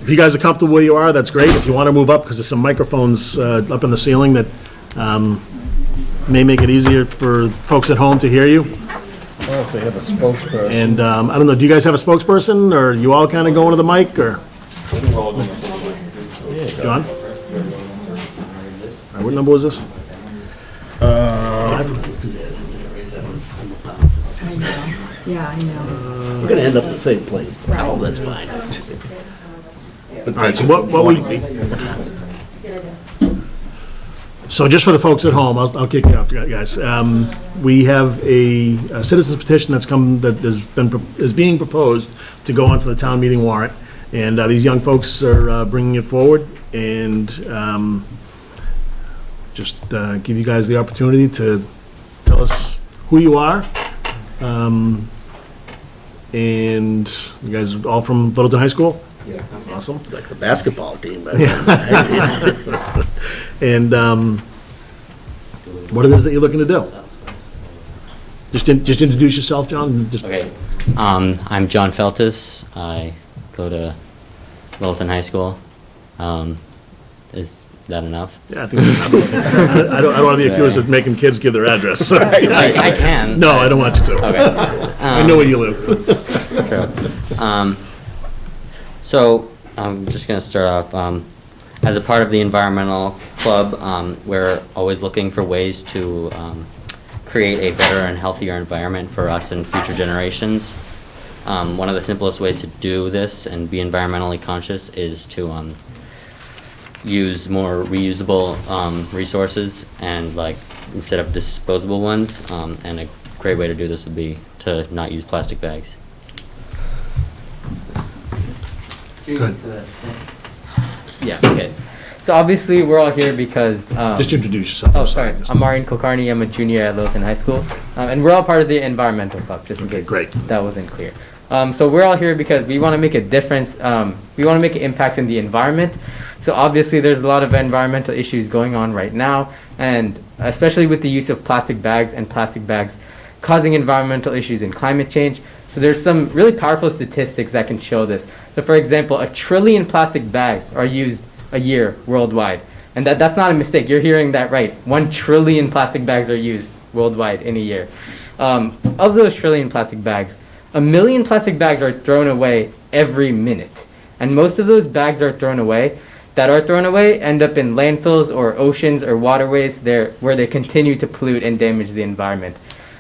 If you guys are comfortable where you are, that's great. If you want to move up, because there's some microphones up in the ceiling that may make it easier for folks at home to hear you. Well, if they have a spokesperson. And I don't know, do you guys have a spokesperson, or you all kind of going to the mic, or? John? All right, what number was this? Yeah, I know. We're gonna end up in the same place. Oh, that's fine. All right, so what we, so just for the folks at home, I'll kick you off, guys. We have a citizen's petition that is being proposed to go onto the town meeting warrant. And these young folks are bringing it forward, and just give you guys the opportunity to tell us who you are. And you guys are all from Littleton High School? Yeah. Awesome. Like the basketball team. And what it is that you're looking to do? Just introduce yourself, John. Okay. I'm John Feltus. I go to Littleton High School. Is that enough? Yeah, I think that's enough. I don't want to be accused of making kids give their address. So. I can. No, I don't want you to. Okay. I know where you live. True. So I'm just going to start off. As a part of the environmental club, we're always looking for ways to create a better and healthier environment for us and future generations. One of the simplest ways to do this and be environmentally conscious is to use more reusable resources and instead of disposable ones. And a great way to do this would be to not use plastic bags. Good. Yeah, okay. So obviously we're all here because... Just introduce yourself. Oh, sorry. I'm Maureen Kulkarni. I'm a junior at Littleton High School. And we're all part of the environmental club, just in case that wasn't clear. So we're all here because we want to make a difference. We want to make an impact in the environment. So obviously there's a lot of environmental issues going on right now, and especially with the use of plastic bags and plastic bags causing environmental issues and climate change. So there's some really powerful statistics that can show this. So for example, 1 trillion plastic bags are used a year worldwide. And that's not a mistake. You're hearing that right. 1 trillion plastic bags are used worldwide in a year. Of those trillion plastic bags, 1 million plastic bags are thrown away every minute. And most of those bags that are thrown away end up in landfills or oceans or waterways where they continue to pollute and damage the environment.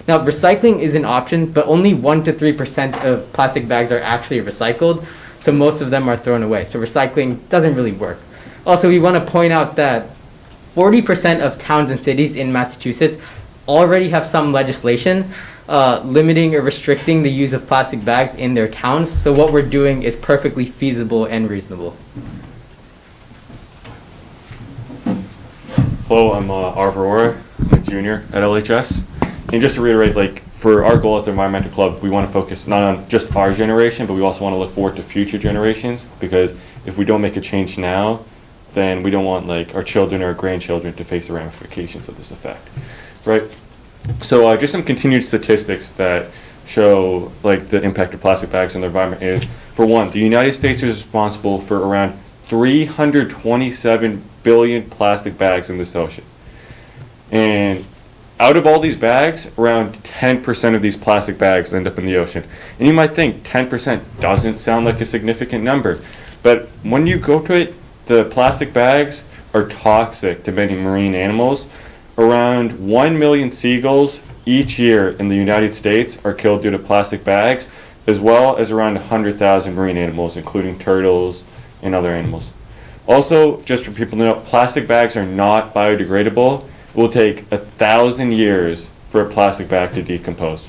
Now, recycling is an option, but only 1 to 3% of plastic bags are actually recycled, so most of them are thrown away. So recycling doesn't really work. Also, we want to point out that 40% of towns and cities in Massachusetts already have some legislation limiting or restricting the use of plastic bags in their towns, so what we're doing is perfectly feasible and reasonable. Hello, I'm Arthur Orr. I'm a junior at LHS. And just to reiterate, for our goal at the Environmental Club, we want to focus not on just our generation, but we also want to look forward to future generations, because if we don't make a change now, then we don't want like our children or our grandchildren to face the ramifications of this effect, right? So just some continued statistics that show like the impact of plastic bags on the environment is, for one, the United States is responsible for around 327 billion plastic bags in this ocean. And out of all these bags, around 10% of these plastic bags end up in the ocean. And you might think 10% doesn't sound like a significant number, but when you go to it, the plastic bags are toxic to many marine animals. Around 1 million seagulls each year in the United States are killed due to plastic bags, as well as around 100,000 marine animals, including turtles and other animals. Also, just for people to know, plastic bags are not biodegradable. It will take 1,000 years for a plastic bag to decompose.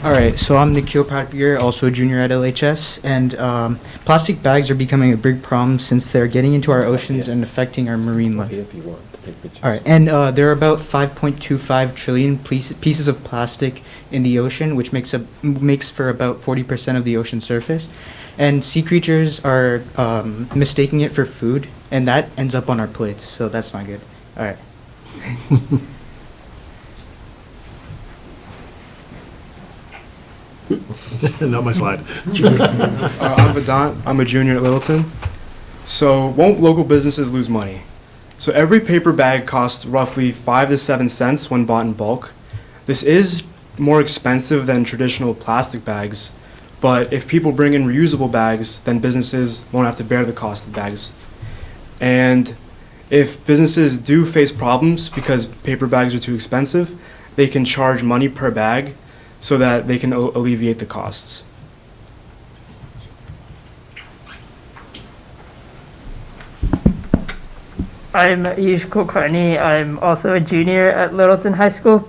All right, so I'm Nikhil Pratapir, also a junior at LHS, and plastic bags are becoming a big problem since they're getting into our oceans and affecting our marine life. All right, and there are about 5.25 trillion pieces of plastic in the ocean, which makes for about 40% of the ocean surface. And sea creatures are mistaking it for food, and that ends up on our plates, so that's not good. All right. Not my slide. I'm Vedant. I'm a junior at Littleton. So, won't local businesses lose money? So, every paper bag costs roughly 5 to 7 cents when bought in bulk. This is more expensive than traditional plastic bags, but if people bring in reusable bags, then businesses won't have to bear the cost of bags. And if businesses do face problems because paper bags are too expensive, they can charge money per bag so that they can alleviate the costs. I'm Ayush Kulkarni. I'm also a junior at Littleton High School.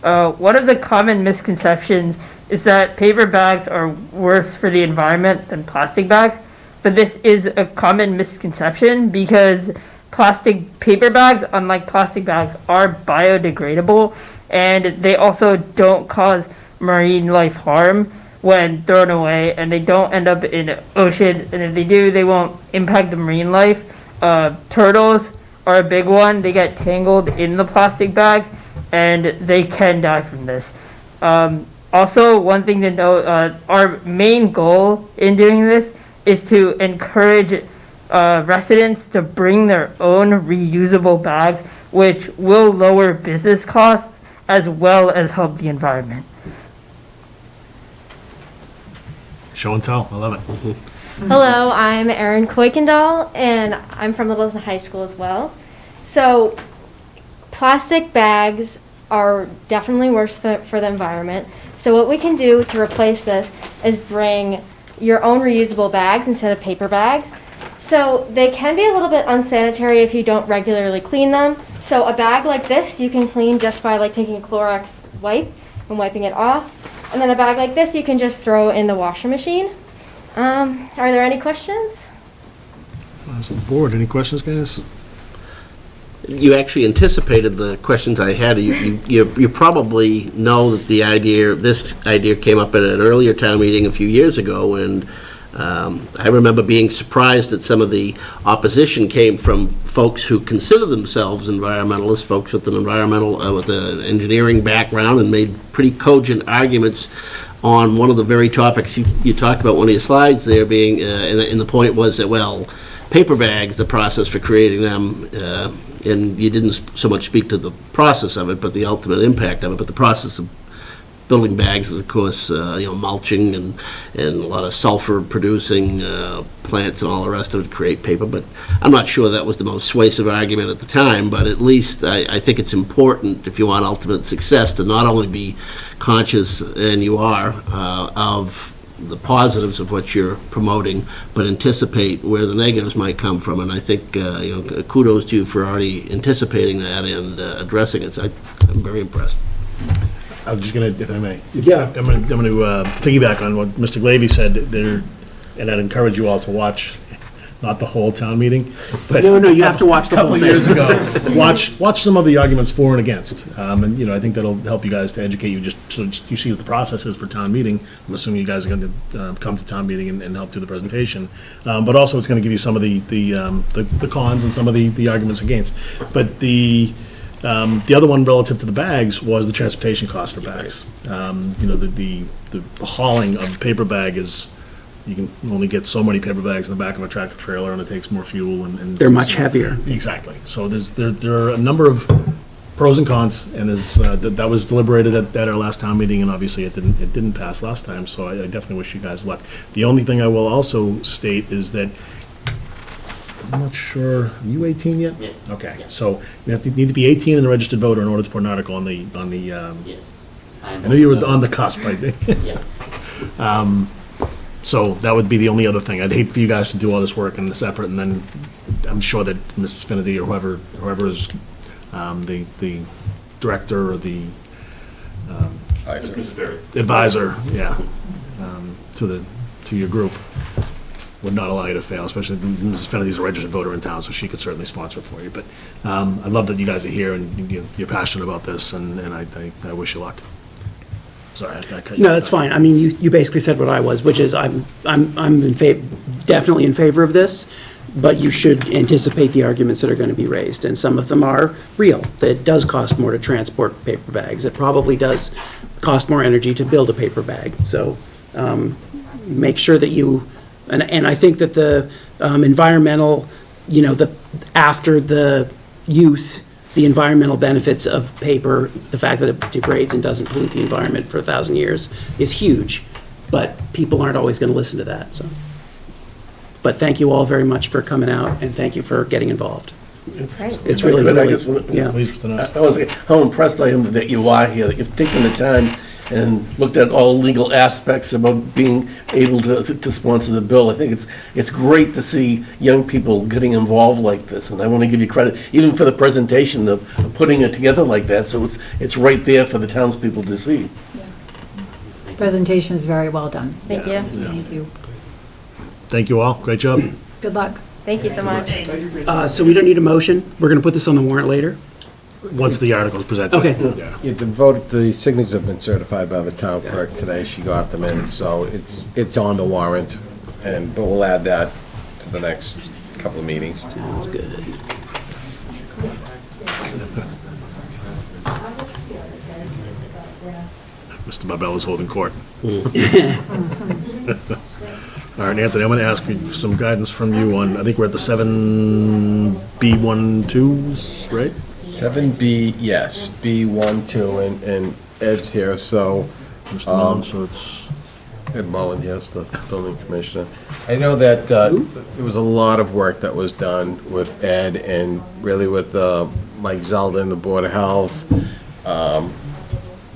One of the common misconceptions is that paper bags are worse for the environment than plastic bags, but this is a common misconception because paper bags, unlike plastic bags, are biodegradable, and they also don't cause marine life harm when thrown away, and they don't end up in the ocean, and if they do, they won't impact the marine life. Turtles are a big one. They get tangled in the plastic bags, and they can die from this. Also, one thing to note, our main goal in doing this is to encourage residents to bring their own reusable bags, which will lower business costs as well as help the environment. Show and tell. I love it. Hello, I'm Erin Kuykendall, and I'm from Littleton High School as well. So, plastic bags are definitely worse for the environment. So what we can do to replace this is bring your own reusable bags instead of paper bags. So they can be a little bit unsanitary if you don't regularly clean them. So a bag like this you can clean just by like taking a Clorox wipe and wiping it off. And then a bag like this you can just throw in the washing machine. Are there any questions? That's the board. Any questions, guys? You actually anticipated the questions I had. You probably know that this idea came up at an earlier town meeting a few years ago, and I remember being surprised that some of the opposition came from folks who consider themselves environmentalists, folks with with an engineering background, and made pretty cogent arguments on one of the very topics you talked about. One of your slides there being, and the point was that, well, paper bags, the process for creating them, and you didn't so much speak to the process of it, but the ultimate impact of it. But the process of building bags is, of course, mulching and a lot of sulfur-producing plants and all the rest of it create paper. But I'm not sure that was the most suasive argument at the time, but at least I think it's important, if you want ultimate success, to not only be conscious, and you are, of the positives of what you're promoting, but anticipate where the negatives might come from. And I think, kudos to you for already anticipating that and addressing it. So I'm very impressed. I'm just going to, if I may. Yeah. I'm going to piggyback on what Mr. Glavy said there, and I'd encourage you all to watch not the whole town meeting. But No, you have to watch the whole couple thing. years ago, watch some of the arguments for and against. And, I think that'll help you guys to educate you, just so you see what the process is for town meeting. I'm assuming you guys are going to come to town meeting and help do the presentation. But also, it's going to give you some of the cons and some of the arguments against. But the other one relative to the bags was the transportation cost for bags. The hauling of a paper bag is, you can only get so many paper bags in the back of a tractor trailer, and it takes more fuel, and They're much heavier. Exactly. So there are a number of pros and cons, and that was deliberated at our last town meeting, and obviously it didn't pass last time. So I definitely wish you guys luck. The only thing I will also state is that I'm not sure. Are you 18 yet? Yes. Okay. So you need to be 18 and a registered voter in order to put an article on the. Yes. I know you were on the cusp, I think. Yeah. So that would be the only other thing. I'd hate for you guys to do all this work and this effort, and then I'm sure that Mrs. Finity or whoever is the director or the advisor, to your group, would not allow you to fail, especially Mrs. Finnity's a registered voter in town, so she could certainly sponsor it for you. But I love that you guys are here and you're passionate about this, and I wish you luck. Sorry, I cut you No, off. that's fine. I mean, you basically said what I was, which is I'm definitely in favor of this, but you should anticipate the arguments that are going to be raised, and some of them are real. That it does cost more to transport paper bags. It probably does cost more energy to build a paper bag. So make sure that you, and I think that the environmental, after the use, the environmental benefits of paper, the fact that it degrades and doesn't pollute the environment for 1,000 years is huge, but people aren't always going to listen to that, so. But thank you all very much for coming out, and thank you for getting involved. It's really, But I really, just want yeah. I want to say how impressed I am that you are here, that you've taken the time and looked at all legal aspects about being able to sponsor the bill. I think it's great to see young people getting involved like this, and I want to give you credit, even for the presentation of putting it together like that, so it's right there for the townspeople to see. Presentation is very well done. Thank you. Thank you. Thank you all. Great job. Good luck. Thank you so much. So we don't need a motion. We're going to put this on the warrant later. Once the article is presented. Okay. Yeah. The signatures have been certified by the town clerk today. She got them in, so it's on the warrant, but we'll add that to the next couple of meetings. Sounds good. Mr. Barbella's holding court. All right, Anthony, I'm going to ask you for some guidance from you on, I think we're at the 7B12s, right? 7B, yes, B12, and Ed's here, so. Mr. Mullin, so it's. Ed Mullen, yes, the building commissioner. I know that there was a lot of work that was done with Ed and really with Mike Zeldin, the Board of Health.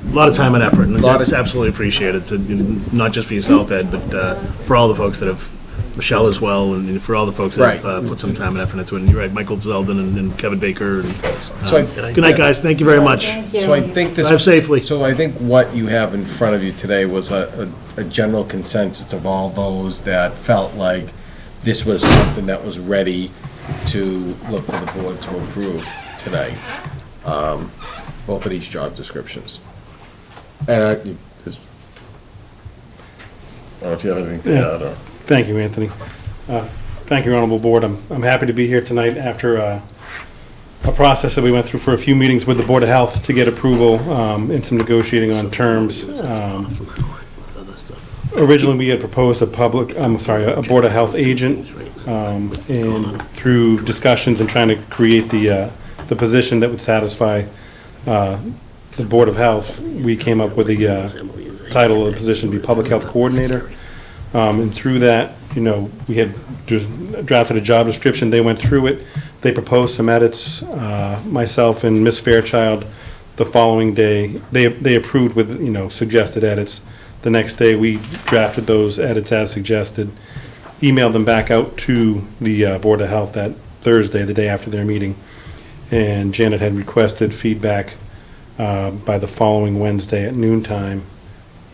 A lot of time and effort, and that's absolutely appreciated, not just for yourself, Ed, but for all the folks that have, Michelle as well, and for all the folks that have put some time and effort into it. And you're right, Michael Zeldin and Kevin Baker. And, good night, guys. Thank you very much. So I think Drive safely. So I think what you have in front of you today was a general consensus of all those that felt like this was something that was ready to look for the board to approve tonight. Both of these job descriptions. And I don't know if you have anything to add or. Thank you, Anthony. Thank you, Honorable Board. I'm happy to be here tonight after a process that we went through for a few meetings with the Board of Health to get approval and some negotiating on terms. Originally, we had proposed a Board of Health agent, and through discussions and trying to create the position that would satisfy the Board of Health, we came up with the title of the position to be Public Health Coordinator. And through that, we had just drafted a job description. They went through it. They proposed some edits. Myself and Ms. Fairchild, the following day, they approved with, suggested edits. The next day, we drafted those edits as suggested, emailed them back out to the Board of Health that Thursday, the day after their meeting. And Janet had requested feedback by the following Wednesday at noontime,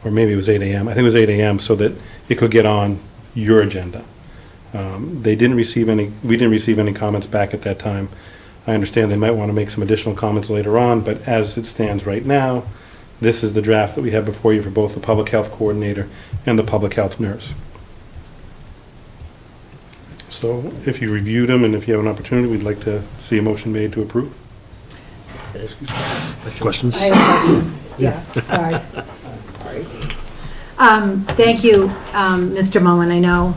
or maybe it was 8 a.m. I think it was 8 a.m. so that it could get on your agenda. They didn't receive any, we didn't receive any comments back at that time. I understand they might want to make some additional comments later on, but as it stands right now, this is the draft that we have before you for both the public health coordinator and the public health nurse. So if you reviewed them and if you have an opportunity, we'd like to see a motion made to approve. Questions? I have questions. Yeah, sorry. Thank you, Mr. Mullen. I know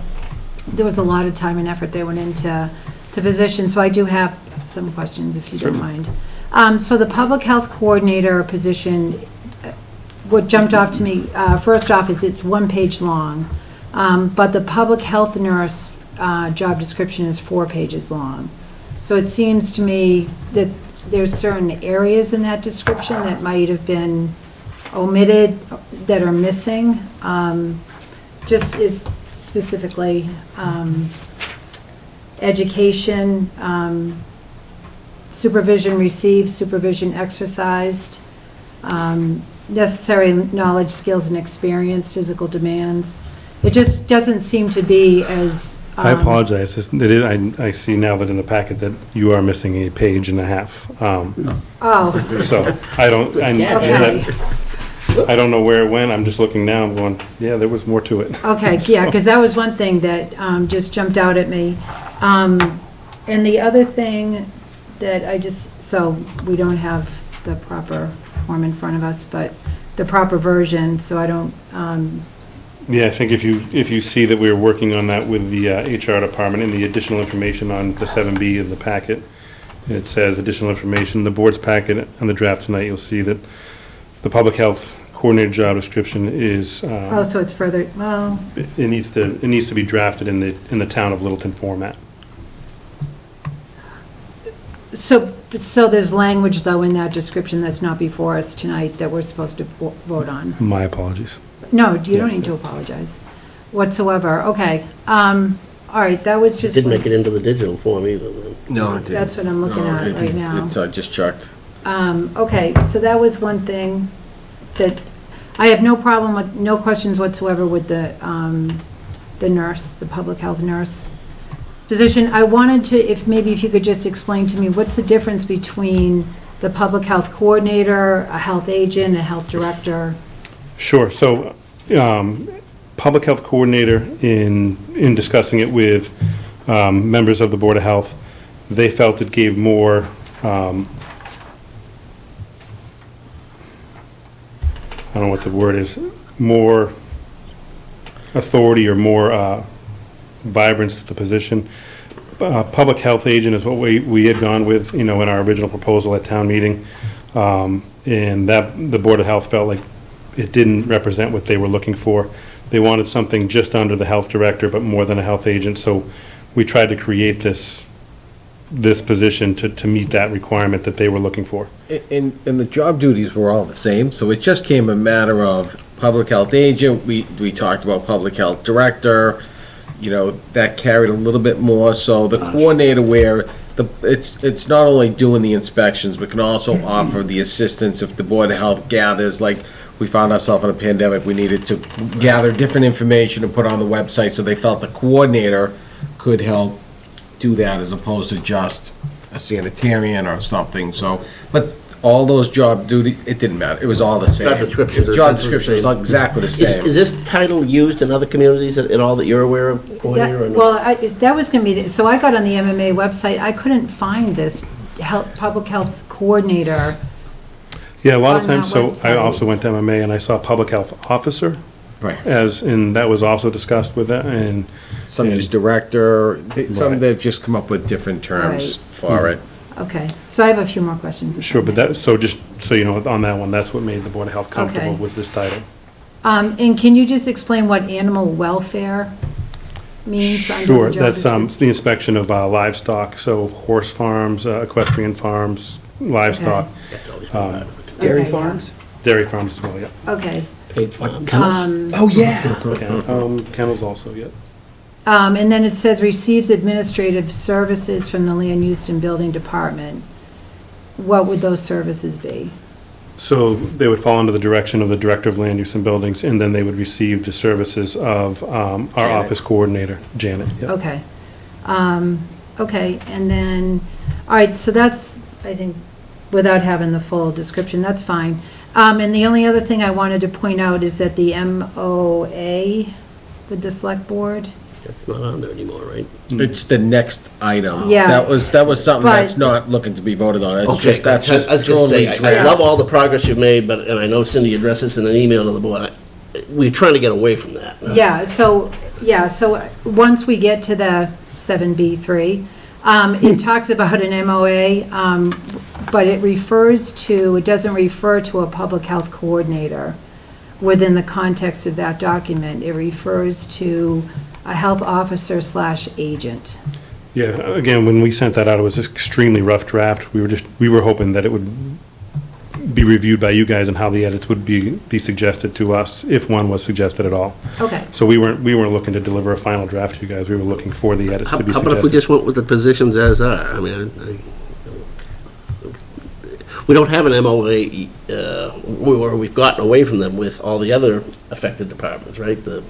there was a lot of time and effort that went into the position, so I do have some questions, if you don't mind. So the public health coordinator position, what jumped off to me, first off, is it's 1 page long, but the public health nurse job description is 4 pages long. So it seems to me that there's certain areas in that description that might have been omitted, that are missing, just is specifically education, supervision received, supervision exercised, necessary knowledge, skills, and experience, physical demands. It just doesn't seem to be as... I apologize. I see now that in the packet that you are missing a page and a half. So I don't, I don't know where it went. I'm just looking now. I'm going, yeah, there was more to it. Okay, yeah, because that was one thing that just jumped out at me. And the other thing that I just, so we don't have the proper form in front of us, but the proper version, so I don't... Yeah, I think if you see that we were working on that with the HR department and the additional information on the 7B in the packet, it says additional information, the board's packet on the draft tonight, you'll see that the public health coordinator job description is... so it's further, well... It needs to be drafted in the town of Littleton format. So there's language, though, in that description that's not before us tonight that we're supposed to vote on? My apologies. No, you don't need to apologize whatsoever. Okay. All right, that was just... Didn't make it into the digital form either. No, it didn't. That's what I'm looking at right now. It's just checked. Okay, so that was one thing that I have no problem with, no questions whatsoever with the nurse, the public health nurse position. I wanted to, if you could just explain to me, what's the difference between the public health coordinator, a health agent, a health director? Sure. So, public health coordinator, in discussing it with members of the Board of Health, they felt it gave more, I don't know what the word is, more authority or more vibrance to the position. Public health agent is what we had gone with, in our original proposal at town meeting. And that the Board of Health felt like it didn't represent what they were looking for. They wanted something just under the health director, but more than a health agent. So we tried to create this position to meet that requirement that they were looking for. And the job duties were all the same, so it just came a matter of public health agent, we talked about public health director, that carried a little bit more, so the coordinator where it's not only doing the inspections, but can also offer the assistance if the Board of Health gathers, like we found ourselves in a pandemic, we needed to gather different information and put on the website, so they felt the coordinator could help do that as opposed to just a sanitarian or something, so, but all those job duty, it didn't matter, it was all the same. Job descriptions are Job essentially the description was same. exactly the same. Is this title used in other communities at all that you're aware of? Coordinator, or no? Well, that was going to be, so I got on the MMA website, I couldn't find this public health coordinator. Yeah, a lot of On times, that so I website. also went to MMA and I saw public health officer. Right. And that was also discussed with that, and. Some use director, some Right. they've just come up with different terms Right. for it. Okay, so I have a few more questions. if I Sure, but may. that, so just, so you know, on that one, that's what made the Board of Health comfortable, Okay. was this title. And can you just explain what animal welfare means under the Sure, job that's description? the inspection of livestock, so horse farms, equestrian farms, livestock. Dairy Okay, yeah. farms? Dairy farms as well, yeah. Okay. Paid farms. Oh, yeah. Kennels also, yeah. And then it says receives administrative services from the Land Use and Building Department. What would those services be? So they would fall under the direction of the Director of Land Use and Buildings, and then they would receive the services of our Janet. office coordinator, Janet. Yep. Okay. Okay, and then, all right, so that's, I think, without having the full description, that's fine. And the only other thing I wanted to point out is that the MOA with the select board, It's not on there anymore, right? It's the next item. Yeah. That was something that's But- not looking to be voted on. It's Okay, just, that's just I was gonna totally say, draft. I love all the progress you've made, but, and I know Cindy addressed this in an email to the board, we're trying to get away from that. so once we get to the 7B3, it talks about an MOA, but it doesn't refer to a public health coordinator within the context of that document. It refers to a health officer / agent. Yeah, again, when we sent that out, it was just extremely rough draft. We were hoping that it would be reviewed by you guys and how the edits would be suggested to us, if one was suggested at all. Okay. So we weren't looking to deliver a final draft to you guys. We were looking for the edits How to be how suggested. about if we just went with the positions as are? I mean, we don't have an MOA, or we've gotten away from them with all the other affected departments, right? The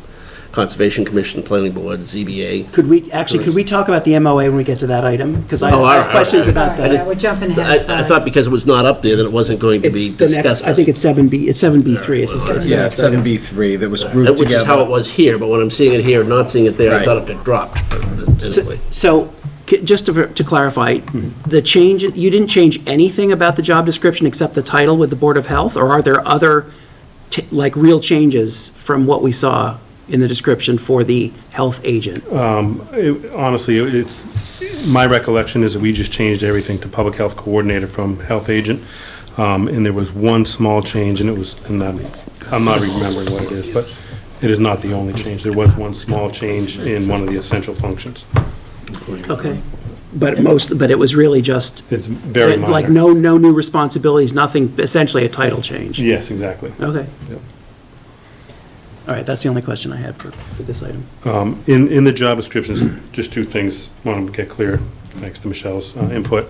Conservation Commission, Planning Board, ZBA. Could we talk about the MOA when we get to that item? Because I Oh, all have right, questions all right. about Sorry, that. yeah, we're jumping ahead. I sorry. thought because it was not up there that it wasn't going to be It's the next, discussed. I think it's 7B, it's 7B3. It's the Yeah, next item. 7B3, that was grouped Which is how it together. was here, but when I'm seeing it here, not seeing it there, I Right. thought it got dropped. Anyway. So, just to clarify, the change, you didn't change anything about the job description except the title with the Board of Health? Or are there other, real changes from what we saw in the description for the health agent? Honestly, it's, my recollection is that we just changed everything to public health coordinator from health agent. And there was one small change, and it was, and I'm not remembering what it is, but it is not the only change. There was one small change in one of the essential functions. Okay. But it was really just, It's very minor. like, no new responsibilities, nothing, essentially a title change? Yes, exactly. Okay. Yep. All right, that's the only question I had for this item. In the job descriptions, just two things, want to get clear, thanks to Michelle's input.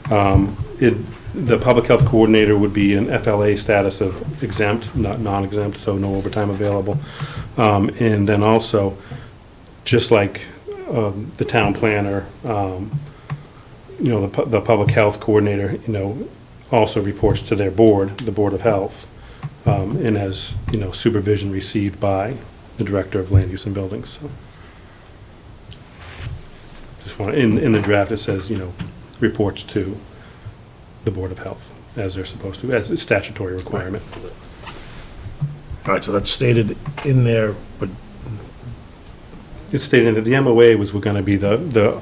The public health coordinator would be an FLA status of exempt, not non-exempt, so no overtime available. And then also, just like the town planner, the public health coordinator, also reports to their board, the Board of Health, and has, supervision received by the Director of Land Use and Buildings. So, just want, in the draft, it says, reports to the Board of Health, as they're supposed to, as a statutory requirement. All right, so that's stated in there, but It's stated that the MOA was going to be the daily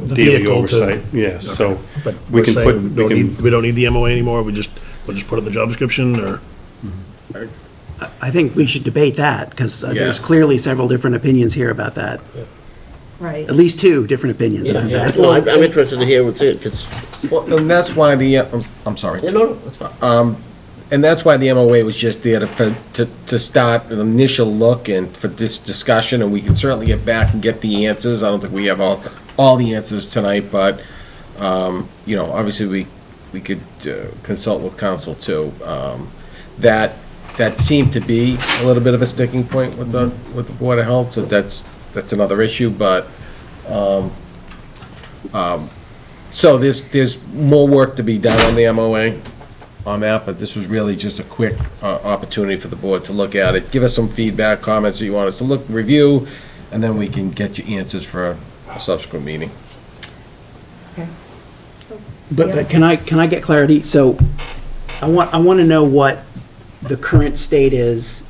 vehicle to- oversight, yes, so but we we're can saying put, we don't need the MOA anymore, we'll just put it in the job description, or? I think we should debate that, because there's Yeah. clearly several different opinions here about that. Right. At least two different opinions about that. Well, I'm interested to hear what's it, because, Well, and that's why I'm sorry. no, that's fine. And that's why the MOA was just there to start an initial look and for this discussion, and we can certainly get back and get the answers. I don't think we have all the answers tonight, but, obviously we could consult with counsel too. That seemed to be a little bit of a sticking point with the Board of Health, so that's another issue, but, so there's more work to be done on the MOA on that, but this was really just a quick opportunity for the board to look at it, give us some feedback, comments that you want us to review, and then we can get you answers for a subsequent meeting. Okay. But can I get clarity? So I want to know what the current state is,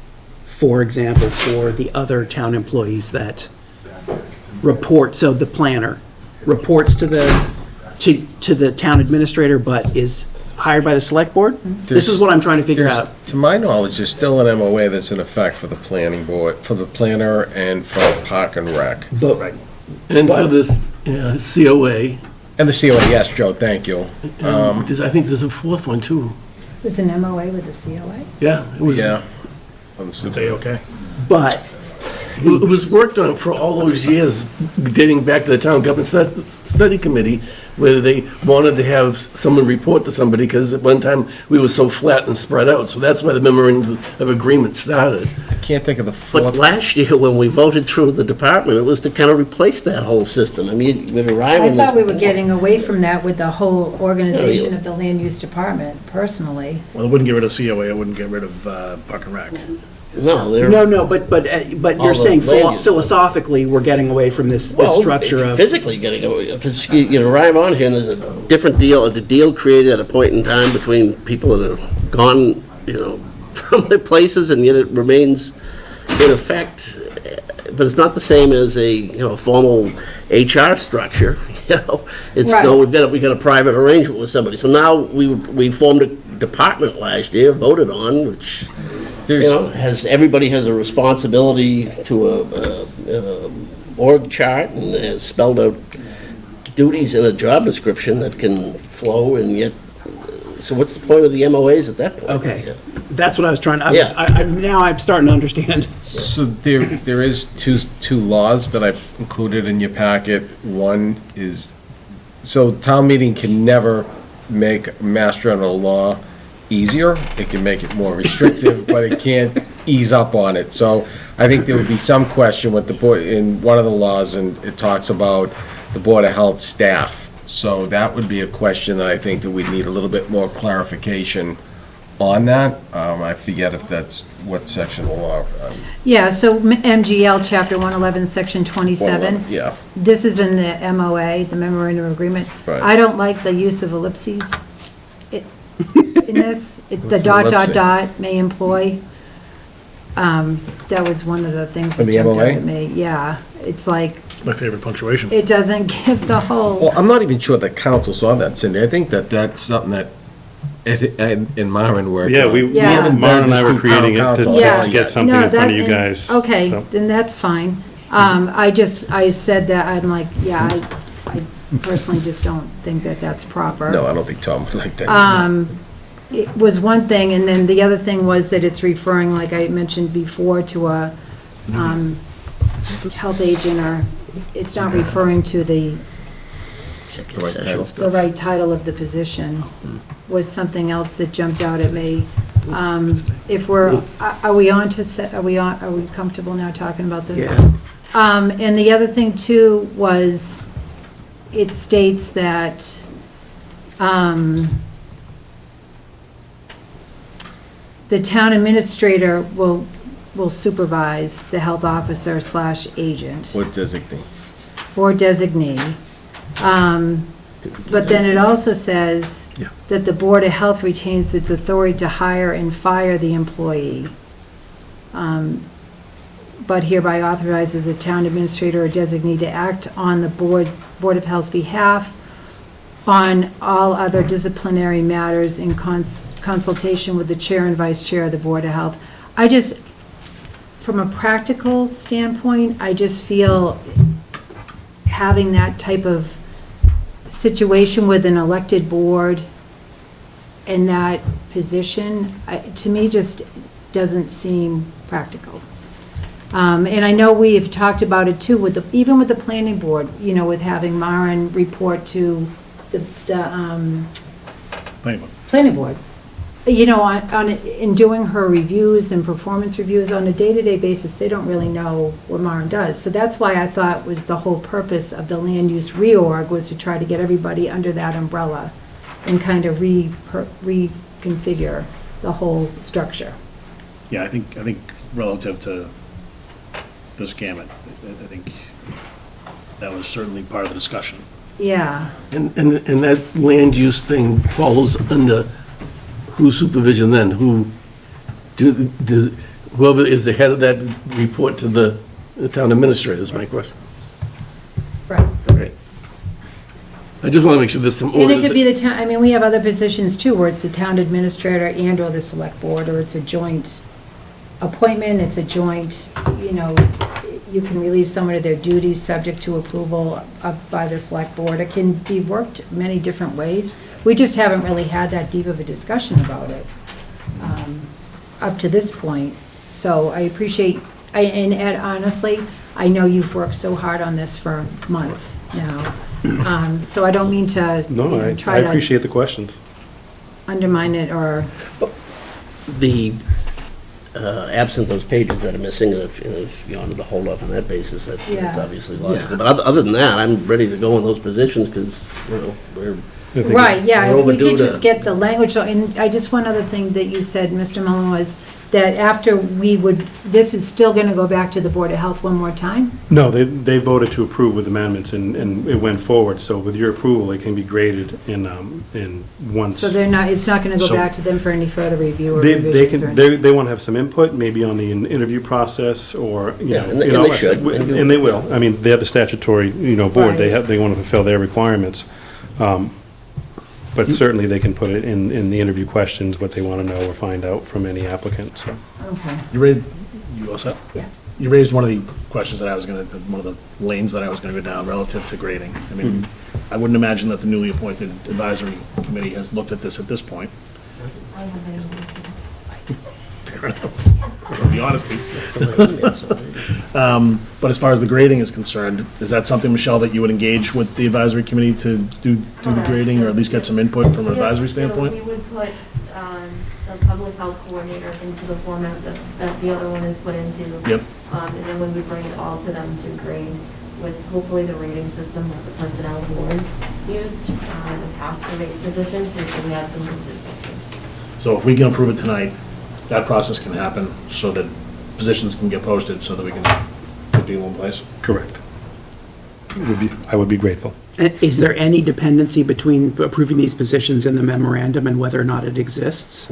for example, for the other town employees that report, so the planner reports to the town administrator, but is hired by the select board? This is what I'm trying to figure out. To my knowledge, there's still an MOA that's in effect for the planning board, for the planner and for Park and Rec. And for this COA, And the COA, yes, Joe, thank you. I think there's a fourth one too. There's an MOA with the COA? Yeah, it was. Yeah. Say okay. But It was worked on for all those years, dating back to the Town Government Study Committee, where they wanted to have someone report to somebody, because at one time, we were so flat and spread out. So that's why the memorandum of agreement started. I can't think of the But fourth. last year, when we voted through the department, it was to kind of replace that whole system. I mean, we'd arrive I in this. thought we were getting away from that with the whole organization of the land use department, personally. Well, it wouldn't get rid of COA, it wouldn't get rid of Park and Rec. No, they're. No, but All you're the saying land use. philosophically, we're getting away from this structure of. Physically getting away, because you arrive on here and there's a different deal, the deal created at a point in time between people that have gone, from their places, and yet it remains in effect. But it's not the same as a, formal HR structure, It's, Right. we got a private arrangement with somebody. So now we formed a department last year, voted on, which, everybody has a responsibility to a org chart, and has spelled out duties in a job description that can flow, and yet, so what's the point of the MOAs at that point? Okay, that's what I was trying to, Yeah. now I'm starting to understand. So there is two laws that I've included in your packet. One is, so town meeting can never make Mass General law easier. It can make it more restrictive, but it can't ease up on it. So I think there would be some question with the board, in one of the laws, and it talks about the Board of Health staff. So that would be a question that I think that we'd need a little bit more clarification on that. I forget if that's what section of the law. Yeah, so MGL, Chapter 111, Section 27. Yeah. This is in the MOA, the Memorandum of Agreement. Right. I don't like the use of ellipses in this. The What's dot, an ellipsis? may employ. That was one of the things For that the jumped out MOA? at me. Yeah, it's like, My favorite punctuation. it doesn't give the whole. Well, I'm not even sure the council saw that, Cindy. I think that's something that in Myron worked Yeah, on. we, Yeah. haven't Maren and I done were this through town creating it council Yeah. to yet. get something No, in front of you and- guys. Okay, so. then that's fine. I said that, I'm like, yeah, I personally just don't think that that's proper. No, I don't think Tom would like that. It was one thing, and then the other thing was that it's referring, like I mentioned before, to a health agent, or it's not referring to the Executive session. the right title of the position, was something else that jumped out at me. If we're, are we on to, are we comfortable now talking about this? Yeah. And the other thing too was, it states that, the town administrator will supervise the health officer / agent What designate? or designee. But then it also says that the Board of Health retains its authority to hire and fire the employee, but hereby authorizes the town administrator or designee to act on the Board of Health's behalf on all other disciplinary matters in consultation with the chair and vice chair of the Board of Health. I just, from a practical standpoint, I just feel having that type of situation with an elected board in that position, to me, just doesn't seem practical. And I know we have talked about it too, even with the planning board, with having Maren report to the planning board. In doing her reviews and performance reviews on a day-to-day basis, they don't really know what Maren does. So that's why I thought was the whole purpose of the land use reorg, was to try to get everybody under that umbrella and kind of reconfigure the whole structure. Yeah, I think relative to this gamut, I think that was certainly part of the discussion. Yeah. And that land use thing falls under whose supervision then? Does whoever is the head of that report to the town administrator, is my question. Right. Okay. I just want to make sure there's some And order. it could be the town, we have other positions too, where it's the town administrator and/or the select board, or it's a joint appointment, it's a joint, you can relieve someone of their duties subject to approval by the select board. It can be worked many different ways. We just haven't really had that deep of a discussion about it up to this point. So I appreciate and Ed, honestly, I know you've worked so hard on this for months now. So I don't mean to, you No, know, I try to appreciate the questions. undermine it or, The, absent those pages that are missing, if you wanted to hold off on that basis, that's Yeah. obviously logical. But other than that, I'm ready to go in those positions, because, we're. right, yeah, we're if we overdue could to- just get the language, so- and I just, one other thing that you said, Mr. Mullen, was that after we would, this is still gonna go back to the Board of Health one more time? No, they voted to approve with amendments, and it went forward. So with your approval, it can be graded in once. So they're not, it's not gonna go So- back to them for any further review or They revisions or can, anything? they want to have some input, maybe on the interview process, or, Yeah, and they should. And they will. I mean, they're the statutory, board, Right. they want to fulfill their requirements. But certainly, they can put it in the interview questions, what they want to know or find out from any applicant, so. Okay. You all set? Yeah. You raised one of the questions that I was gonna, one of the lanes that I was gonna go down relative to grading. I mean, I wouldn't imagine that the newly appointed advisory committee has looked at this at this point. Fair enough. The honesty. But as far as the grading is concerned, is that something, Michelle, that you would engage with the advisory committee to do the grading, or at least get some input from an advisory standpoint? So we would put the public health coordinator into the format that the other one is put into. Yep. And then when we bring it all to them to grade, with hopefully the rating system that the personnel board used, and past the rate positions, so we have some consistency. So if we can approve it tonight, that process can happen so that positions can get posted, so that we can put people in place? Correct. I would be grateful. Is there any dependency between approving these positions in the memorandum and whether or not it exists?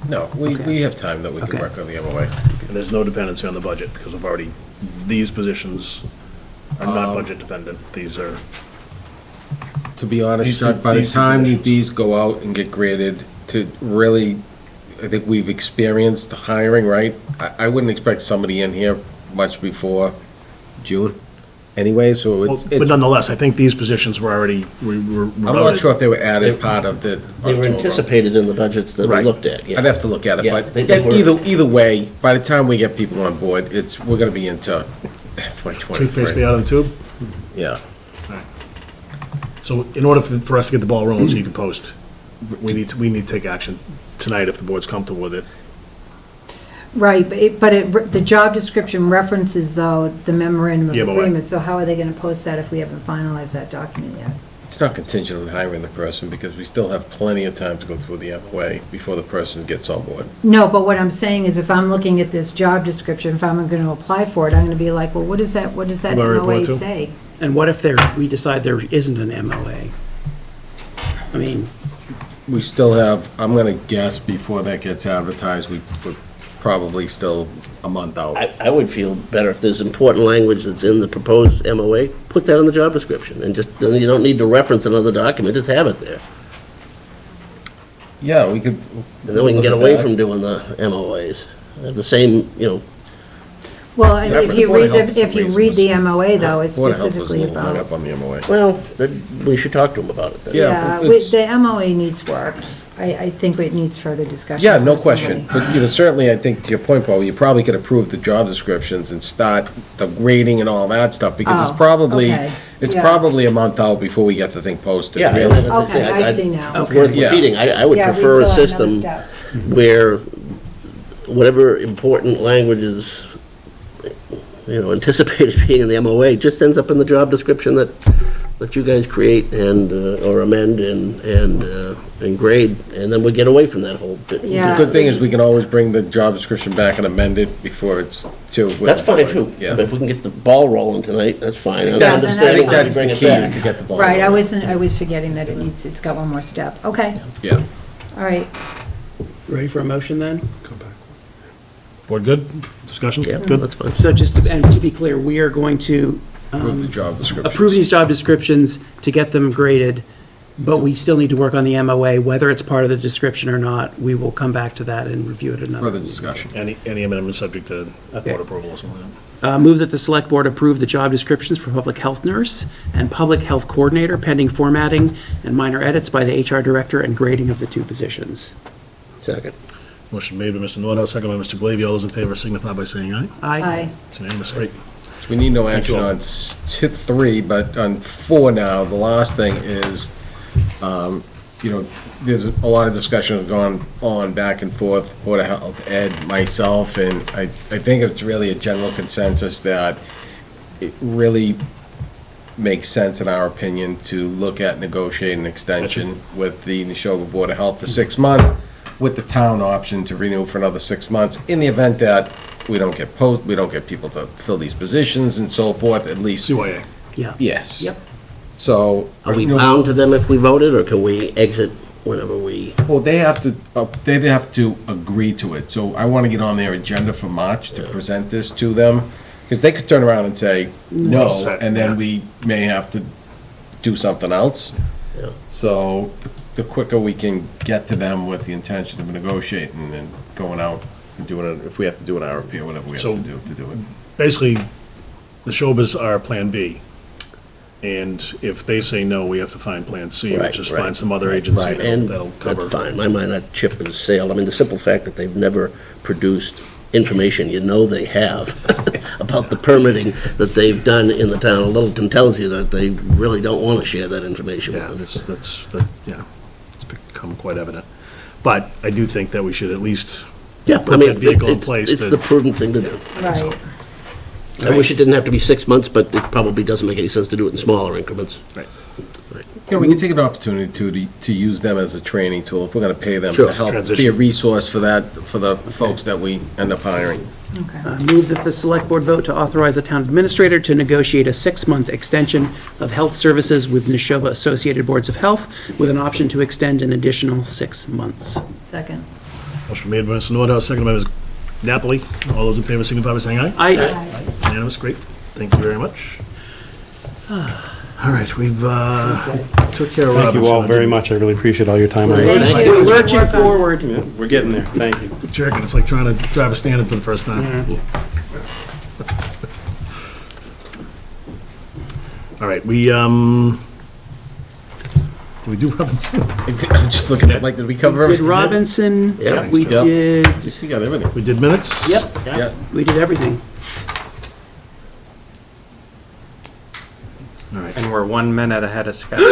No, we have time that we can Okay. work on the MOA. And there's no dependency on the budget, because we've already, these positions are not budget dependent. These are, To be honest, These Chuck, two- by the these two time positions. these go out and get graded, to really, I think we've experienced hiring, right? I wouldn't expect somebody in here much before June anyway, so well, but nonetheless, I think these positions were already, I'm not sure if they were added part of the. They were anticipated in the budgets that we Right. looked at, yeah. I'd have to look at it, Yeah, but they were. either way, by the time we get people on board, we're gonna be into FY toothpaste be '23. out of the tube. Yeah. So in order for us to get the ball rolling so you can post, we need to take action tonight if the board's comfortable with it. Right, but the job description references, though, the memorandum of Yeah, but what- agreement, so how are they gonna post that if we haven't finalized that document yet? It's not contingent on hiring the person, because we still have plenty of time to go through the MOA before the person gets on board. No, but what I'm saying is if I'm looking at this job description, if I'm gonna apply for it, I'm gonna be like, well, what does that Where MOA to? say? And what if we decide there isn't an MOA? I mean, We still have, I'm gonna guess before that gets advertised, we're probably still a month out. I would feel better if there's important language that's in the proposed MOA, put that in the job description, and then you don't need to reference another document, just have it there. Yeah, we could. And then we can get away from doing the MOAs. Have the same, Well, and if you Board read of Health, for if you some read the reason, MOA, though, it's Board of Health was a specifically little hung about. up on the MOA. well, then we should talk to them about it then. Yeah, Yeah, it's- the MOA needs work. I think it needs further discussion. Yeah, no personally. question. But, certainly, I think, to your point, Paul, you probably could approve the job descriptions and start the grading and all that stuff, because Oh, it's probably, okay. it's Yeah. probably a month out before we get the thing posted. Yeah, really. and as I say, Okay, I see now. It's worth Yeah. repeating. I would Yeah, we prefer a still have another system step. where whatever important language is, anticipated being in the MOA, just ends up in the job description that you guys create and, or amend and grade, and then we get away from that whole bit. Yeah. The good thing is we can always bring the job description back and amend it before it's too. That's fine too. Yeah. But if we can get the ball rolling tonight, that's fine. Yeah, I think that's Bring the it key, back. is to get the ball. Right, I rolling. was forgetting that it's got one more step. Okay, Yeah. all right. ready for a motion then? Board good? Discussion? Yeah, Good? that's fine. So just to be clear, we are going to Approve the job description. approve these job descriptions to get them graded, but we still need to work on the MOA, whether it's part of the description or not. We will come back to that and review it another. Further discussion. Any amendment subject to board approval or something? Move that the select board approve the job descriptions for public health nurse and public health coordinator pending formatting and minor edits by the HR director and grading of the two positions. Second. Motion made by Mr. Nordhaus, second by Mr. Glavy. All those in favor signify by saying aye. Aye. It's unanimous. Great. So we need no Thank you action all. on 3, but on 4 now, the last thing is, there's a lot of discussion going on back and forth, Board of Health, Ed, myself, and I think it's really a general consensus that it really makes sense, in our opinion, to look at negotiating an extension with the Neshoba Board of Health for 6 months, with the town option to renew for another 6 months, in the event that we don't get people to fill these positions and so forth, at least. CYA. Yeah. Yes. Yep. So. Are we bound to them if we voted, or can we exit whenever we? Well, they'd have to agree to it. So I want to get on their agenda for March to present this to them, because they could turn around and say no, and then we may have to do something else. Yeah. So the quicker we can get to them with the intention of negotiating and going out and doing it, if we have to do an RFP or whatever we have to do it. Basically, the Shobas are Plan B. And if they say no, we have to find Plan C, which is find some other agency And that'll cover. that's fine. My mind, that chip is sailed. I mean, the simple fact that they've never produced information they have about the permitting that they've done in the town of Littleton tells you that they really don't want to share that information with us. It's become quite evident. But I do think that we should at least Yeah, put I mean, that vehicle in place. it's the prudent thing to do. Right. I wish it didn't have to be 6 months, but it probably doesn't make any sense to do it in smaller increments. Right. We can take an opportunity to use them as a training tool, if we're going to pay them Sure. to help Transition. be a resource for that, for the folks that we end up hiring. Move that the select board vote to authorize the town administrator to negotiate a 6-month extension of health services with Neshoba Associated Boards of Health, with an option to extend an additional 6 months. Second. Motion made by Mr. Nordhaus, second by Ms. Napoli. All those in favor signify by saying aye. Aye. Unanimous, great. Thank you very much. All right, we've took care of Thank you Robinson. all very much. I really appreciate all your time on this. Thank you. We're lurching forward. Yeah, we're getting there. Thank you. Jerking, it's like trying to drive a Standard for the first time. All right, did we do Robinson? I'm just looking at, did we cover Did everything? Robinson, Yeah. we Yep. did, We got everything. We did minutes? yep, Yeah. we did everything. All right, And we're 1 minute ahead of schedule.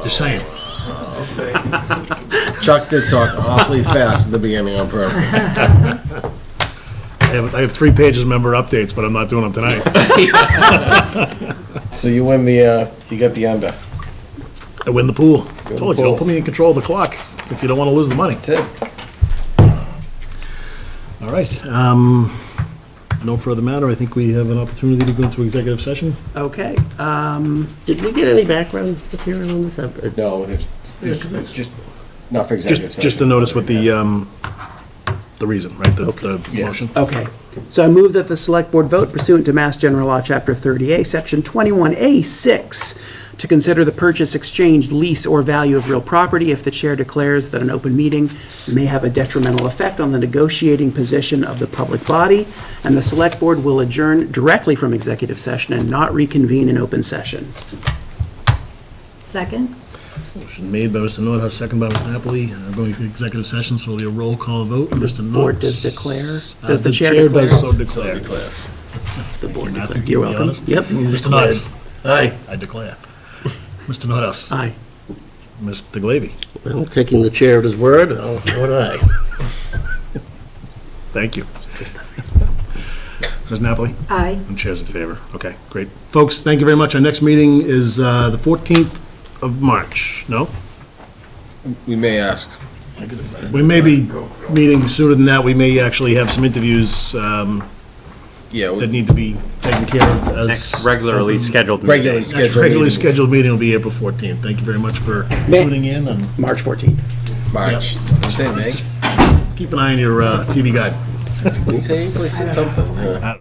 just saying. Chuck did talk awfully fast at the beginning on purpose. I have 3 pages of member updates, but I'm not doing them tonight. So you win you got the under. I win the pool. the Told you, pool. don't put me in control of the clock if you don't want to lose the money. That's it. All right, no further matter. I think we have an opportunity to go into executive session. Okay, Did we get any background material on this? No, it's just not for executive session. Just the notice with the reason, right? The Yes. motion. okay. So I move that the select board vote pursuant to Mass General Law, Chapter 30A, Section 21A6, to consider the purchase, exchange, lease, or value of real property if the chair declares that an open meeting may have a detrimental effect on the negotiating position of the public body, and the select board will adjourn directly from executive session and not reconvene in open session. Second? Motion made by Mr. Nordhaus, second by Ms. Napoli. Going to executive session, so it'll be a roll call vote. Mr. Nordhaus. Board does declare, does the chair declare? does so declare. The board Matthew, declare. You're can you be welcome. honest? Yep. Mr. Nordhaus. Aye. I declare. Mr. Nordhaus. Aye. Mr. Glavy. Well, taking the chair at his word, I'll vote aye. Thank you. Ms. Napoli? Aye. And chair's in favor. Okay, great. Folks, thank you very much. Our next meeting is the 14th of March. No? We may ask. We may be meeting sooner than that. We may actually have some interviews Yeah, that need to be taken care of as. Next regularly scheduled meeting. regularly Next scheduled regularly meetings. scheduled meeting will be April 14th. Thank you very much for tuning in, and March 14th. March. Did you say May? keep an eye on your TV guide. Did you say April? I said something.